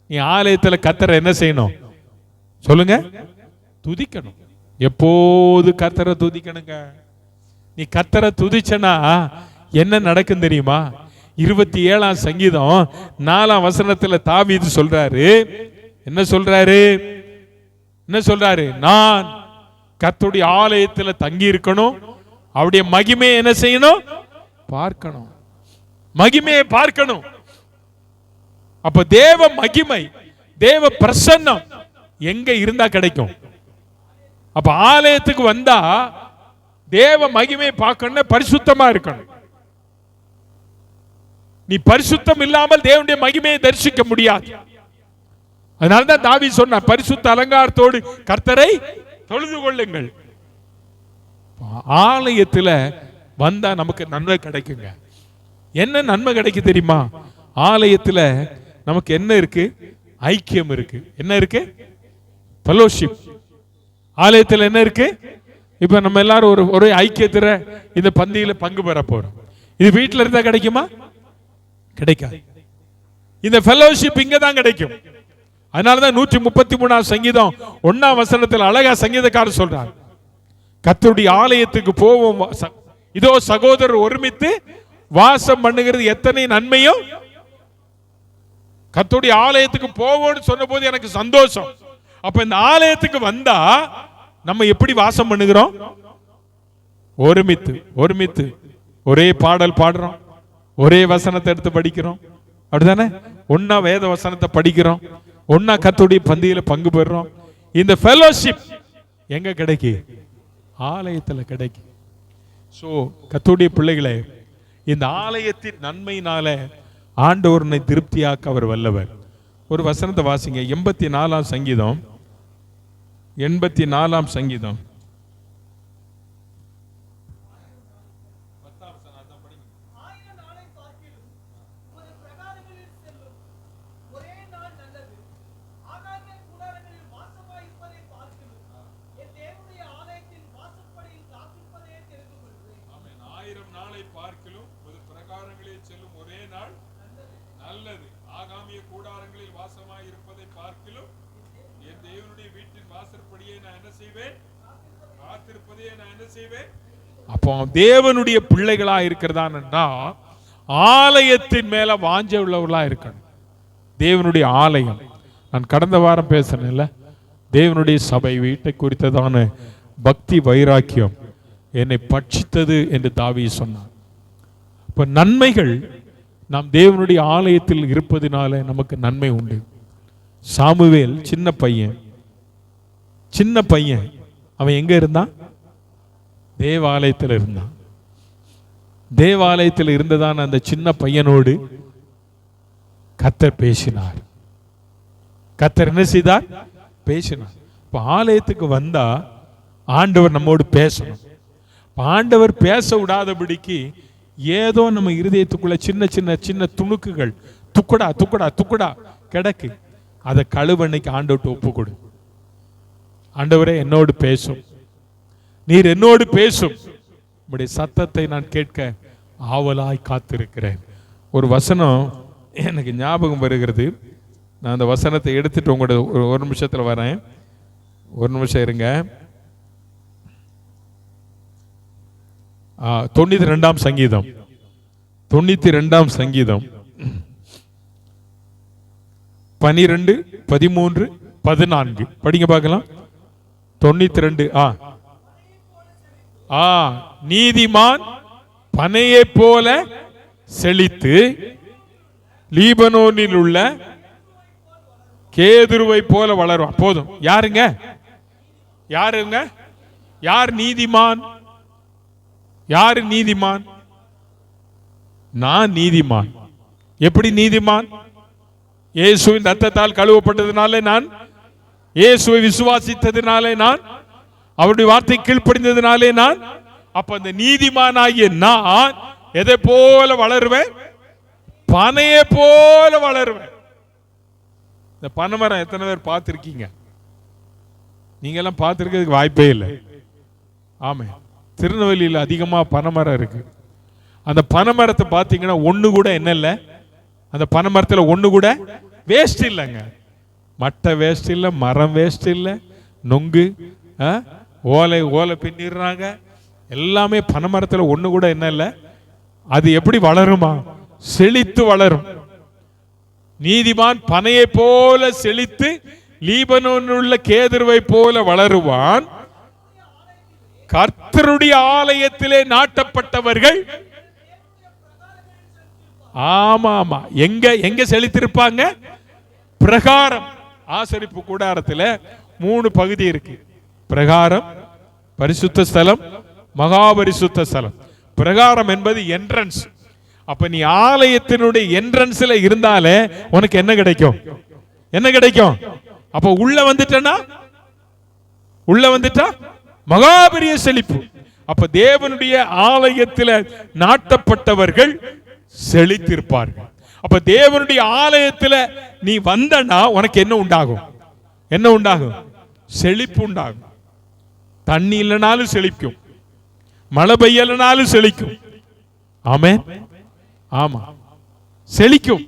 நீ ஆலயத்துல கர்த்தரை என்ன செய்யணும்? சொல்லுங்க, துதிக்கணும். எப்போது கர்த்தரை துதிக்கணுங்க. நீ கர்த்தரை துதிச்சனா என்ன நடக்கும் தெரியுமா? 27ஆம் சங்கீதம் 4ஆம் வசனத்துல தாவீது சொல்றாரு, என்ன சொல்றாரு? என்ன சொல்றாரு? நான் கர்த்தருடைய ஆலயத்துல தங்கி இருக்கணும், அவருடைய மகிமையை என்ன செய்யணும்? பார்க்கணும். மகிமையை பார்க்கணும். அப்ப தேவ மகிமை, தேவ பிரசன்னம் எங்க இருந்தா கிடைக்கும்? அப்ப ஆலயத்துக்கு வந்தா தேவ மகிமை பார்க்கணும், பரிசுத்தமா இருக்கணும். நீ பரிசுத்தம் இல்லாமல் தேவனுடைய மகிமையை தரிசிக்க முடியாது. அதனால்தான் தாவீது சொன்ன, பரிசுத்த அலங்காரத்தோடு கர்த்தரை தொழுது கொள்ளுங்கள். ஆலயத்துல வந்தா நமக்கு நன்மை கிடைக்குங்க. என்ன நன்மை கிடைக்கும் தெரியுமா? ஆலயத்துல நமக்கு என்ன இருக்கு? ஐக்கியம் இருக்கு. என்ன இருக்கு? ஃபெலோஷிப். ஆலயத்துல என்ன இருக்கு? இப்ப நம்ம எல்லாரும் ஒரு ஐக்கியத்துல இந்த பந்தியில பங்கு பெற போறோம். இது வீட்டுல இருந்தா கிடைக்குமா? கிடைக்காது. இந்த ஃபெலோஷிப் இங்க தான் கிடைக்கும். அதனாலதான் 133ஆம் சங்கீதம் 1ஆம் வசனத்தில் அழகா சங்கீதக்காரர் சொல்றார், கர்த்தருடைய ஆலயத்துக்கு போவோம், இதோ சகோதரர் ஒருமித்து வாசம் பண்ணுகிறது எத்தனை நன்மையும். கர்த்தருடைய ஆலயத்துக்கு போவோம்னு சொன்ன போது எனக்கு சந்தோஷம். அப்ப இந்த ஆலயத்துக்கு வந்தா நம்ம எப்படி வாசம் பண்ணுகிறோம்? ஒருமித்து ஒருமித்து ஒரே பாடல் பாடுறோம், ஒரே வசனத்தை எடுத்து படிக்கிறோம். அப்படிதானே? ஒன்னா வேத வசனத்தை படிக்கிறோம், ஒன்னா கர்த்தருடைய பந்தியில பங்கு பெறுறோம். இந்த ஃபெலோஷிப் எங்க கிடைக்கு? ஆலயத்துல கிடைக்கு. சோ கர்த்தருடைய பிள்ளைகளே, இந்த ஆலயத்தின் நன்மையினால ஆண்டவரை திருப்தியாக்க அவர் வல்லவர். ஒரு வசனத்தை வாசிங்க. 84ஆம் சங்கீதம், 84ஆம் சங்கீதம். அப்போ தேவனுடைய பிள்ளைகளா இருக்கிறதா ஆலயத்தின் மேல வாஞ்ச உள்ளவர்களா இருக்கணும். தேவனுடைய ஆலயம். நான் கடந்த வாரம் பேசினேன்ல, தேவனுடைய சபை வீட்டை குறித்ததான பக்தி வைராக்கியம் என்னை பட்சித்தது என்று தாவீது சொன்னார். இப்ப நன்மைகள் நாம் தேவனுடைய ஆலயத்தில் இருப்பதினால நமக்கு நன்மை உண்டு. சாமுவேல் சின்ன பையன் அவன் எங்க இருந்தான்? தேவாலயத்தில் இருந்தான். தேவாலயத்தில் இருந்ததான அந்த சின்ன பையனோடு கர்த்தர் பேசினார். கர்த்தர் என்ன செய்தார்? பேசினார். இப்ப ஆலயத்துக்கு வந்தா ஆண்டவர் நம்மோடு பேசணும். ஆண்டவர் பேச விடாதபடிக்கு ஏதோ நம்ம இருதயத்துக்குள்ள சின்ன சின்ன சின்ன துணுக்குகள், துக்குடா துக்குடா துக்குடா கிடக்கு. அதை கழுவன்னைக்கு ஆண்டவர்கிட்ட ஒப்பு கொடு. ஆண்டவரே என்னோடு பேசும், நீர் என்னோடு பேசும், உம்முடைய சத்தத்தை நான் கேட்க ஆவலாய் காத்திருக்கிறேன். ஒரு வசனம் எனக்கு ஞாபகம் வருகிறது. நான் அந்த வசனத்தை எடுத்துட்டு உங்களோட ஒரு நிமிஷத்துல வரேன். ஒரு நிமிஷம் இருங்க. 92ஆம் சங்கீதம் 12 13 14 படிங்க பார்க்கலாம். 92. நீதிமான் பனையை போல செழித்து லீபனோனில் உள்ள கேதுருவை போல வளரும். போதும். யாருங்க? யார் நீதிமான்? யாரு நீதிமான்? நான் நீதிமான். எப்படி நீதிமான்? இயேசுவின் ரத்தத்தால் கழுவப்பட்டதினாலே நான், இயேசுவை விசுவாசித்ததினாலே நான், அவருடைய வார்த்தை கீழ்ப்படிந்ததினாலே நான். அப்ப அந்த நீதிமானாகிய நான் எதை போல வளருவேன்? பனையை போல வளருவேன். இந்த பனைமரம் எத்தனை பேர் பார்த்திருக்கீங்க? நீங்க எல்லாம் பார்த்திருக்கிறதுக்கு வாய்ப்பே இல்லை. ஆமே, திருநெல்வேலியில் அதிகமா பனைமரம் இருக்கு. அந்த பனைமரத்தை பார்த்தீங்கன்னா ஒண்ணு கூட என்ன இல்லை, அந்த பனைமரத்தில் ஒண்ணு கூட வேஸ்ட் இல்லைங்க. மட்டை வேஸ்ட் இல்லை, மரம் வேஸ்ட் இல்லை, நொங்கு ஓலை பின்னிடுறாங்க. எல்லாமே பனைமரத்தில் ஒண்ணு கூட என்ன இல்லை. அது எப்படி வளருமா? செழித்து வளரும். நீதிமான் பனையை போல செழித்து லீபனோனில் உள்ள கேதுருவை போல வளருவான். கர்த்தருடைய ஆலயத்திலே நாட்டப்பட்டவர்கள். ஆமா, எங்க செழித்திருப்பாங்க? பிரகாரம். ஆசரிப்பு கூடாரத்தில் 3 பகுதி இருக்கு. பிரகாரம், பரிசுத்த ஸ்தலம், மகாபரிசுத்த ஸ்தலம். பிரகாரம் என்பது என்ட்ரன்ஸ். அப்ப நீ ஆலயத்தினுடைய என்ட்ரன்ஸ்ல இருந்தாலே உனக்கு என்ன கிடைக்கும்? என்ன கிடைக்கும்? அப்ப உள்ள வந்துட்டா மகாபெரிய செழிப்பு. அப்ப தேவனுடைய ஆலயத்தில் நாட்டப்பட்டவர்கள் செழித்திருப்பார்கள். அப்ப தேவனுடைய ஆலயத்தில் நீ வந்தனா உனக்கு என்ன உண்டாகும்? என்ன உண்டாகும்? செழிப்பு உண்டாகும். தண்ணி இல்லைனாலும் செழிக்கும், மழை பெய்யலனாலும் செழிக்கும். ஆமென். ஆமா, செழிக்கும்.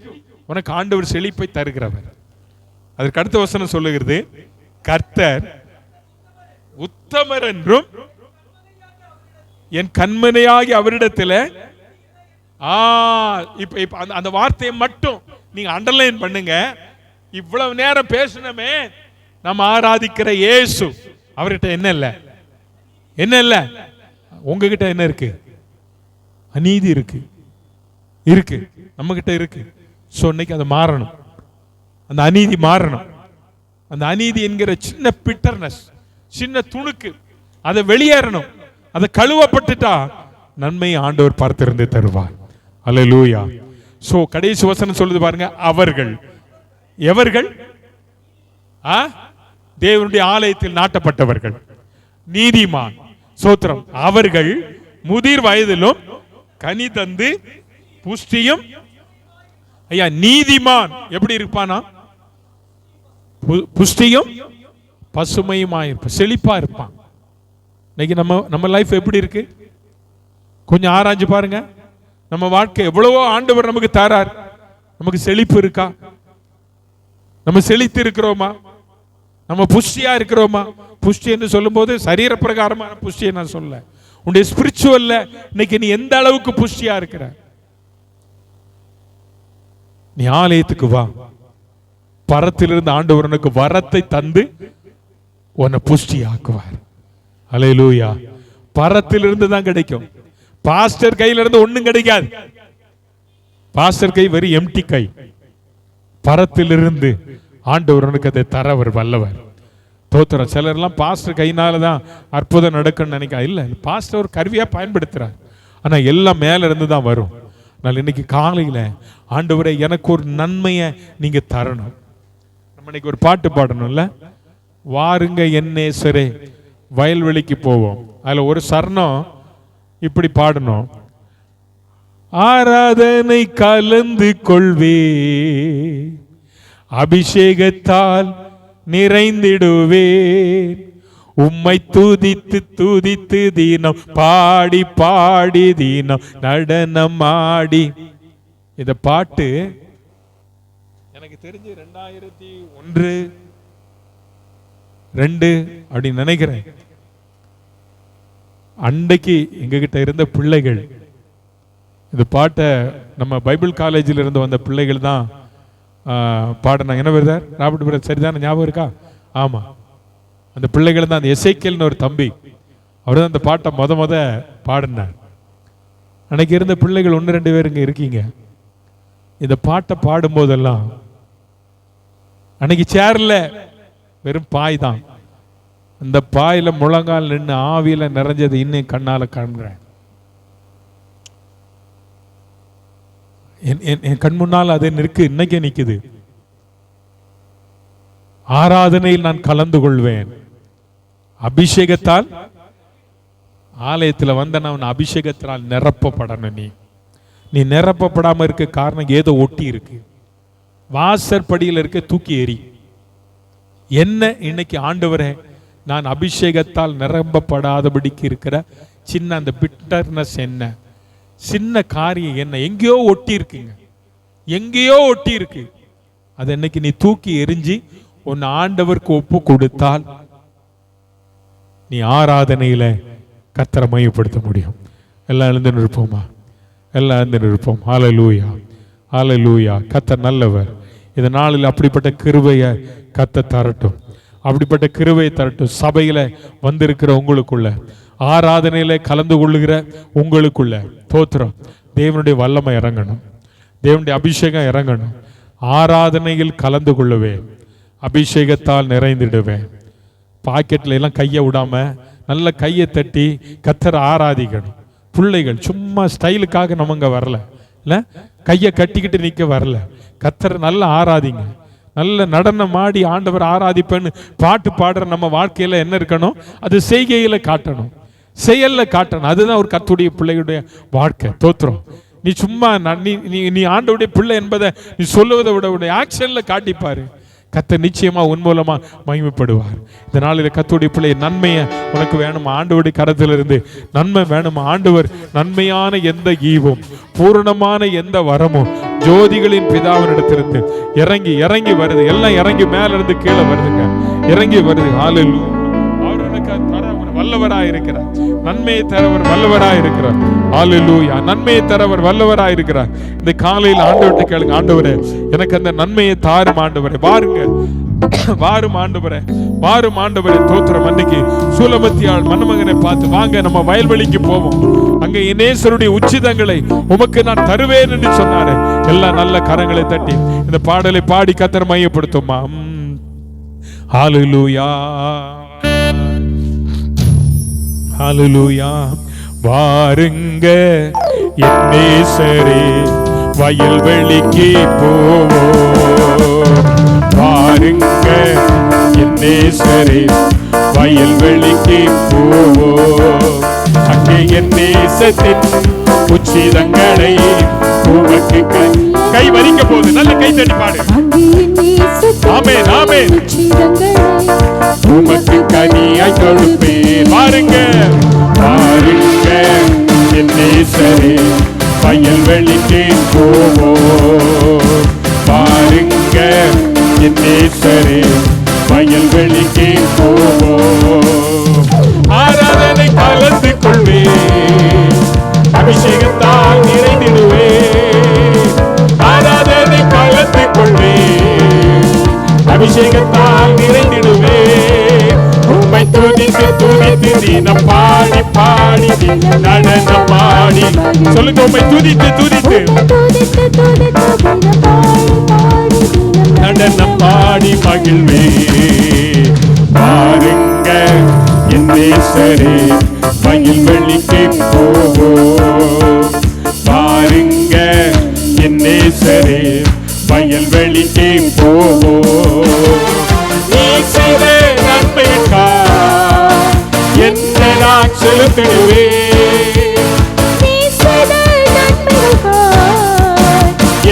உனக்கு ஆண்டவர் செழிப்பை தருகிறவர். அதற்கு அடுத்த வசனம் சொல்லுகிறது, கர்த்தர் உத்தமர் என்றும் என் கண்மனையாகி அவரிடத்தில். இப்ப அந்த வார்த்தையை மட்டும் நீங்க அண்டர்லைன் பண்ணுங்க. இவ்வளவு நேரம் பேசணுமே, நம்ம ஆராதிக்கிற இயேசு, அவர்கிட்ட என்ன இல்ல? என்ன இல்ல? உங்ககிட்ட என்ன இருக்கு? அநீதி இருக்கு. நம்ம கிட்ட இருக்கு. சோ இன்னைக்கு அது மாறணும். அந்த அநீதி மாறணும். அந்த அநீதி என்கிற சின்ன பிட்டர்னஸ், சின்ன துணுக்கு, அதை வெளியேறணும். அதை கழுவப்பட்டுட்டா நன்மையை ஆண்டவர் பார்த்திருந்து தருவார். அல்லேலூயா. சோ கடைசி வசனம் சொல்லுது பாருங்க, அவர்கள். எவர்கள்? தேவனுடைய ஆலயத்தில் நாட்டப்பட்டவர்கள். நீதிமான். சோத்திரம். அவர்கள் முதிர் வயதிலும் கனி தந்து புஷ்டியும். ஐயா, நீதிமான் எப்படி இருப்பானா? புஷ்டியும் பசுமையுமாயிருப்பான், செழிப்பா இருப்பான். இன்னைக்கு நம்ம லைஃப் எப்படி இருக்கு? கொஞ்சம் ஆராய்ஞ்சு பாருங்க. நம்ம வாழ்க்கை எவ்வளவோ ஆண்டவர் நமக்கு தரார். நமக்கு செழிப்பு இருக்கா? நம்ம செழித்து இருக்கிறோமா? நம்ம புஷ்டியா இருக்கிறோமா? புஷ்டி என்று சொல்லும் போது சரீர பிரகாரமான புஷ்டியை நான் சொல்ல, உன்னுடைய ஸ்பிரிச்சுவல்ல இன்னைக்கு நீ எந்த அளவுக்கு புஷ்டியா இருக்கிற? நீ ஆலயத்துக்கு வா. பரத்திலிருந்து ஆண்டவர் உனக்கு வரத்தை தந்து உன்னை புஷ்டி ஆக்குவார். அல்லேலூயா. பரத்திலிருந்து தான் கிடைக்கும். பாஸ்டர் கையில இருந்து ஒண்ணும் கிடைக்காது. பாஸ்டர் கை வெறும் எம்டி கை. பரத்திலிருந்து ஆண்டவர் உனக்கு அதை தர அவர் வல்லவர். தோத்திரம். சிலர்லாம் பாஸ்டர் கையினால தான் அற்புதம் நடக்கும்னு நினைக்க. இல்லை, பாஸ்டர் ஒரு கருவியா பயன்படுத்துறார். ஆனா எல்லாம் மேல இருந்து தான் வரும். நான் இன்னைக்கு காலையில ஆண்டவரே எனக்கு ஒரு நன்மையை நீங்க தரணும். நம்ம இன்னைக்கு ஒரு பாட்டு பாடணும்ல, வாருங்க என்னேசரே வயல்வெளிக்கு போவோம். அதுல ஒரு சரணம் இப்படி பாடணும், ஆராதனை கலந்து கொள்வே, அபிஷேகத்தால் நிறைந்திடுவேன், உம்மை துதித்து துதித்து தீனம் பாடி பாடி தீனம் நடனம் ஆடி. இந்த பாட்டு எனக்கு தெரிஞ்சு 2001 2 அப்படின்னு நினைக்கிறேன். அன்றைக்கு எங்ககிட்ட இருந்த பிள்ளைகள் இந்த பாட்டை நம்ம பைபிள் காலேஜில் இருந்து வந்த பிள்ளைகள் தான் பாடினாங்க. என்ன வருதார் ராபர்ட் பிரதர், சரிதான ஞாபகம் இருக்கா? ஆமா, அந்த பிள்ளைகள் தான். அந்த எசேக்கியல்னு ஒரு தம்பி, அவர் தான் அந்த பாட்டை முத பாடினார். அன்னைக்கு இருந்த பிள்ளைகள் 1-2 பேர் இங்க இருக்கீங்க. இந்த பாட்டை பாடும் போதெல்லாம் அன்னைக்கு சேர்ல வெறும் பாய் தான். அந்த பாயில முழங்கால் நின்று ஆவியில நிறைஞ்சது இன்னும் கண்ணால காண்கிறேன். என் கண் முன்னால் அது நிற்கு, இன்னைக்கே நிக்குது. ஆராதனையில் நான் கலந்து கொள்வேன், அபிஷேகத்தால் ஆலயத்தில் வந்த நான் அபிஷேகத்தால் நிரப்பப்படணும். நீ நிரப்பப்படாம இருக்க காரணம் ஏதோ ஒட்டி இருக்கு. வாசற்படியில் இருக்க தூக்கி எறி. என்ன இன்னைக்கு ஆண்டவரே நான் அபிஷேகத்தால் நிரம்பப்படாதபடிக்கு இருக்கிற சின்ன அந்த பிட்டர்னஸ், என்ன சின்ன காரியம் என்ன எங்கேயோ ஒட்டி இருக்குங்க, எங்கேயோ ஒட்டி இருக்கு. அது இன்னைக்கு நீ தூக்கி எரிஞ்சு உன் ஆண்டவருக்கு ஒப்பு கொடுத்தால் நீ ஆராதனையில கர்த்தரை மையப்படுத்த முடியும். எல்லாம் எழுந்து நிற்போமா? எல்லாம் எழுந்து நிற்போம். ஹல்லேலூயா, ஹல்லேலூயா. கர்த்தர் நல்லவர். இந்த நாளில் அப்படிப்பட்ட கிருபையை கர்த்தர் தரட்டும், அப்படிப்பட்ட கிருபையை தரட்டும். சபையில வந்திருக்கிற உங்களுக்குள்ள, ஆராதனையில கலந்து கொள்ளுகிற உங்களுக்குள்ள தோத்திரம் தேவனுடைய வல்லமை இறங்கணும், தேவனுடைய அபிஷேகம் இறங்கணும். ஆராதனையில் கலந்து கொள்ளுவேன், அபிஷேகத்தால் நிறைந்திடுவேன். பாக்கெட்ல எல்லாம் கையை விடாம நல்ல கையை தட்டி கர்த்தரை ஆராதிக்கணும். பிள்ளைகள் சும்மா ஸ்டைலுக்காக நம்ம இங்க வரல, இல்ல கையை கட்டிக்கிட்டு நிக்க வரல. கர்த்தரை நல்லா ஆராதிங்க, நல்ல நடனம் ஆடி ஆண்டவர் ஆராதிப்பேன்னு பாட்டு பாடுற நம்ம வாழ்க்கையில என்ன இருக்கணும்? அது செய்கையில காட்டணும், செயல்ல காட்டணும். அதுதான் ஒரு கர்த்தருடைய பிள்ளைகளுடைய வாழ்க்கை. தோத்திரம். நீ சும்மா நீ ஆண்டவருடைய பிள்ளை என்பதை நீ சொல்லுவதை விட ஆக்ஷன்ல காட்டிப்பாரு. கர்த்தர் நிச்சயமா உன் மூலமா மகிமைப்படுவார். இந்த நாளில் கர்த்தருடைய பிள்ளை நன்மையை உனக்கு வேணுமா? ஆண்டவருடைய கரத்திலிருந்து நன்மை வேணுமா? ஆண்டவர் நன்மையான எந்த ஈவும் பூரணமான எந்த வரமும் ஜோதிகளின் பிதாவினிடத்திலிருந்து இறங்கி இறங்கி வருது. எல்லாம் இறங்கி மேல இருந்து கீழே வருதுங்க, இறங்கி வருது. ஹல்லேலூயா. அவர் உனக்கு தர வல்லவராய் இருக்கிறார், நன்மையை தரவர் வல்லவராய் இருக்கிறார். ஹல்லேலூயா. நன்மையை தரவர் வல்லவராய் இருக்கிறார். இந்த காலையில் ஆண்டவர்கிட்ட கேளுங்க, ஆண்டவரே எனக்கு அந்த நன்மையை தாரும் ஆண்டவரே. பாருங்க, வாரும் ஆண்டவரே, வாரும் ஆண்டவரே. தோத்திரம். அன்னைக்கு சூலமத்தியாள் மணமகனை பார்த்து, வாங்க நம்ம வயல்வெளிக்கு போவோம், அங்க எனேசருடைய உச்சிதங்களை உமக்கு நான் தருவேன் என்று சொன்னாரு. எல்லா நல்ல கரங்களை தட்டி இந்த பாடலை பாடி கர்த்தரை மையப்படுத்துமா? ஹல்லேலூயா, ஹல்லேலூயா. வாருங்க என்னேசரே வயல்வெளிக்கு போவோம், வாருங்க என்னேசரே வயல்வெளிக்கு போவோம், அங்கே என்னேசத்தின் உச்சிதங்களை உமக்கு கை வரிக்க போகுது. நல்ல கை தட்டி பாடு. ஆமென், ஆமென். உமக்கு கனியாய் கொடுப்பேன். பாருங்க, பாருங்க என்னேசரே வயல்வெளிக்கு போவோம், பாருங்க என்னேசரே வயல்வெளிக்கு போவோம், ஆராதனை கலந்து கொள்வேன், அபிஷேகத்தால் நிறைந்திடுவேன், ஆராதனை கலந்து கொள்வேன், துதித்து தினம் பாடி பாடி நடனம் பாடி சொல்லுங்க உம்மை துதித்து துதித்து நடனம் பாடி மகிழ்வே பாருங்க என் நேசரே வயல்வெளிக்கு போவோம் பாருங்க என் நேசரே வயல்வெளிக்கு போவோம் நீ செய்த நன்மைக்கா என்ன நான் செலுத்திடுவேன்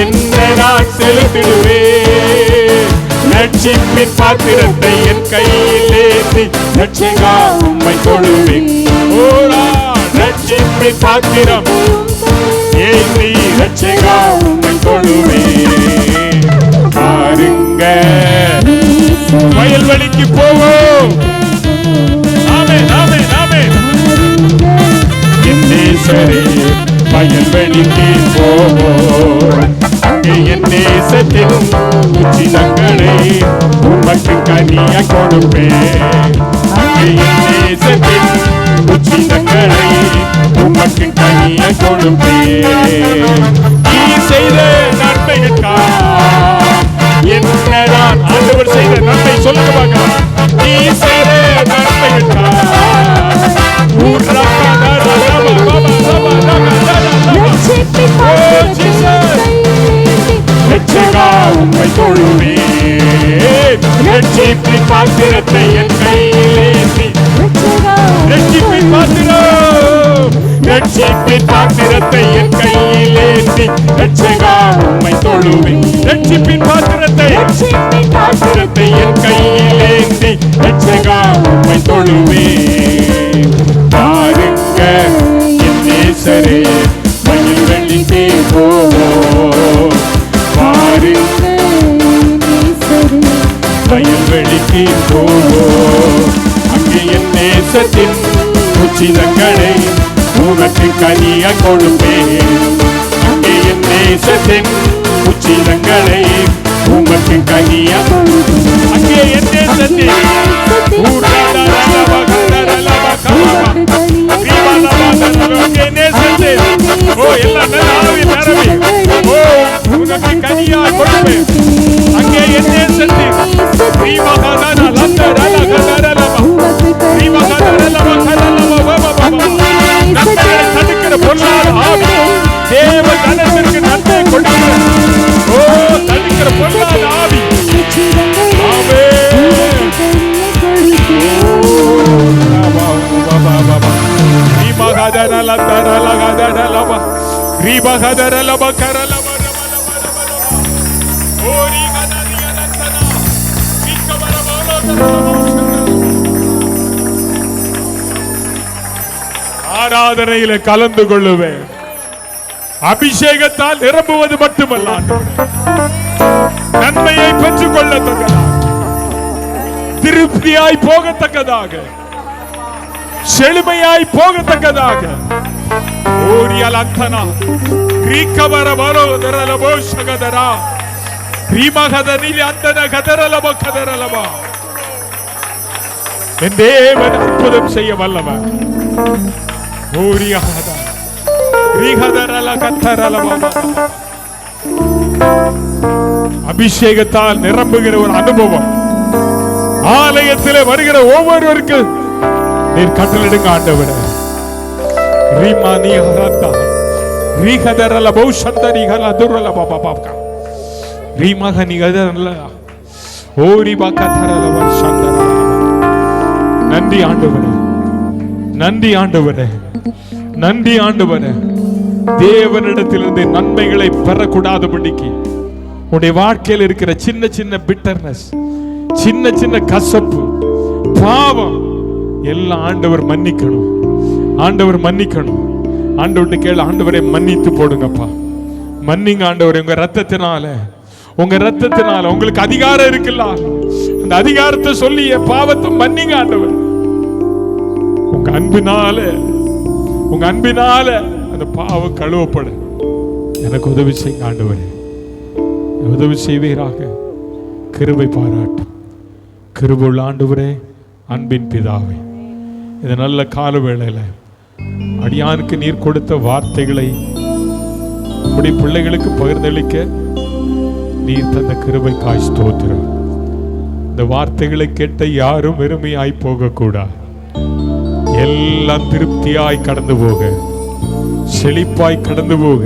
என்ன நான் செலுத்திடுவேன் ரட்சிப்பின் பாத்திரத்தை என் கையில் ஏந்தி ரட்சகா உம்மை தொழுவேன் ஓடா ரட்சிப்பின் பாத்திரம் ஏந்தி ரட்சகா உம்மை தொழுவேன் பாருங்க வயல்வெளிக்கு போவோம் ஆமென் ஆமென் ஆமென் என் நேசரே வயல்வெளிக்கு போவோம் என் நேசத்தின் உச்சிதங்களை உமக்கு கனிய கொடுப்பேன் என் நேசத்தின் உச்சிதங்களை உமக்கு கனிய கொடுப்பேன் நீ செய்த நன்மைக்கா என்னதான் ஆண்டவர் செய்த நன்மை சொல்லுங்க பார்க்கலாம் நீ செய்த நன்மைக்கா உம்மை தொழுவேன் ரட்சிப்பின் பாத்திரத்தை என் கையில் ஏந்தி ரட்சிப்பின் பாத்திரம் ரட்சிப்பின் பாத்திரத்தை என் கையில் ஏந்தி ரட்சகா உம்மை தொழுவேன் ரட்சிப்பின் பாத்திரத்தை என் கையில் ஏந்தி ரட்சகா உம்மை தொழுவேன் பாருங்க என் நேசரே வயல்வெளிக்கு போவோம் பாருங்க வயல்வெளிக்கு போவோம் அங்கே என் நேசத்தின் உச்சிதங்களை உனக்கு கனிய கொடுப்பேன் அங்கே என் நேசத்தின் உச்சிதங்களை உமக்கு கனிய அங்கே என் நேசத்தின் ஓ எல்லாம் உனக்கு கனியா கொடுப்பேன் அங்கே என் நேசத்தின் தடுக்கிற பொருளாத ஆவி தேவ ஜனத்திற்கு நன்மை கொடுக்கிற ஓ தடுக்கிற பொருளாத ஆவி ஆராதனையில கலந்து கொள்ளுவேன் அபிஷேகத்தால் நிரம்புவது மட்டுமல்ல நன்மையை பெற்றுக் கொள்ளத்தக்கதாக திருப்தியாய் போகத்தக்கதாக செழுமையாய் போகத்தக்கதாக ஓரியல் அந்தனா கிரீக்கவர வரோதரலபோ சகதரா கிரீமகதனில் அந்தன கதரலபோ கதரலபா என் தேவன் அற்புதம் செய்ய வல்லவன் ஓரியகத கிரீகதரல கதரலபா அபிஷேகத்தால் நிரம்புகிற ஒரு அனுபவம் ஆலயத்திலே வருகிற ஒவ்வொருவருக்கும் நீர் கட்டளையிடுங்க ஆண்டவரே ரீமானி ஹரதா ரீகதரல பௌஷந்தரி ஹல துரல பாபா பாபா ரீமகனி கதரல ஓரி பாக்கதரல வர்ஷந்தர நன்றி ஆண்டவரே நன்றி ஆண்டவரே நன்றி ஆண்டவரே தேவனிடத்திலிருந்து நன்மைகளை பெறக்கூடாதபடிக்கு உடைய வாழ்க்கையில் இருக்கிற சின்ன சின்ன பிட்டர்னஸ் சின்ன சின்ன கசப்பு பாவம் எல்லாம் ஆண்டவர் மன்னிக்கணும் ஆண்டவர் மன்னிக்கணும் ஆண்டவர்கிட்ட கேளு ஆண்டவரை மன்னித்து போடுங்கப்பா மன்னிங்க ஆண்டவரே உங்க ரத்தத்தினால உங்களுக்கு அதிகாரம் இருக்குல்ல அந்த அதிகாரத்தை சொல்லி என் பாவத்தை மன்னிங்க ஆண்டவர் உங்க அன்பினால அந்த பாவம் கழுவப்பட எனக்கு உதவி செய்யுங்க ஆண்டவரே உதவி செய்வீராக கிருபை பாராட்டும் கிருபையுள்ள ஆண்டவரே அன்பின் பிதாவே இந்த நல்ல கால வேளையில அடியானுக்கு நீர் கொடுத்த வார்த்தைகளை உடைய பிள்ளைகளுக்கு பகிர்ந்தளிக்க நீர் தந்த கிருபைக்காய் ஸ்தோத்திரம். இந்த வார்த்தைகளை கேட்ட யாரும் வெறுமையாய் போகக்கூடாது. எல்லாம் திருப்தியாய் கடந்து போக, செழிப்பாய் கடந்து போக,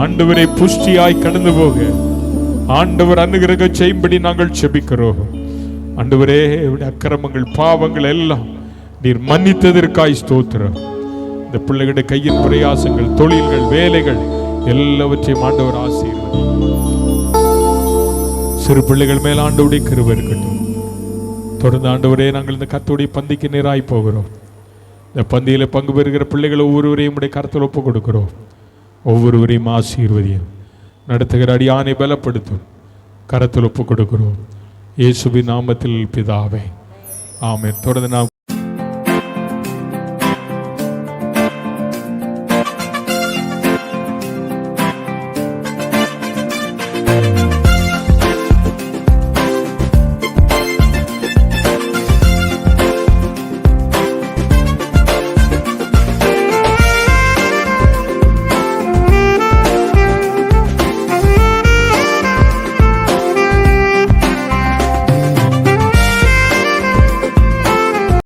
ஆண்டவரை புஷ்டியாய் கடந்து போக ஆண்டவர் அனுகிரக செய்யும்படி நாங்கள் செபிக்கிறோம். ஆண்டவரே, அக்கிரமங்கள் பாவங்கள் எல்லாம் நீர் மன்னித்ததற்காய் ஸ்தோத்திரம். இந்த பிள்ளைகளுடைய கையின் பிரயாசங்கள், தொழில்கள், வேலைகள் எல்லாவற்றையும் ஆண்டவர் ஆசீர்வதி. சிறு பிள்ளைகள் மேல் ஆண்டவருடைய கிருபை இருக்கட்டும். தொடர்ந்து ஆண்டவரே, நாங்கள் இந்த கர்த்தருடைய பந்திக்கு நேராய் போகிறோம். இந்த பந்தியில் பங்கு பெறுகிற பிள்ளைகள் ஒவ்வொருவரையும் உடைய கரத்தில் ஒப்பு கொடுக்கிறோம். ஒவ்வொருவரையும் ஆசீர்வதியும். நடத்துகிற அடியானை பலப்படுத்தும் கரத்தில் ஒப்பு கொடுக்கிறோம். இயேசுவின் நாமத்தில் பிதாவே, ஆமென். தொடர்ந்து நாம்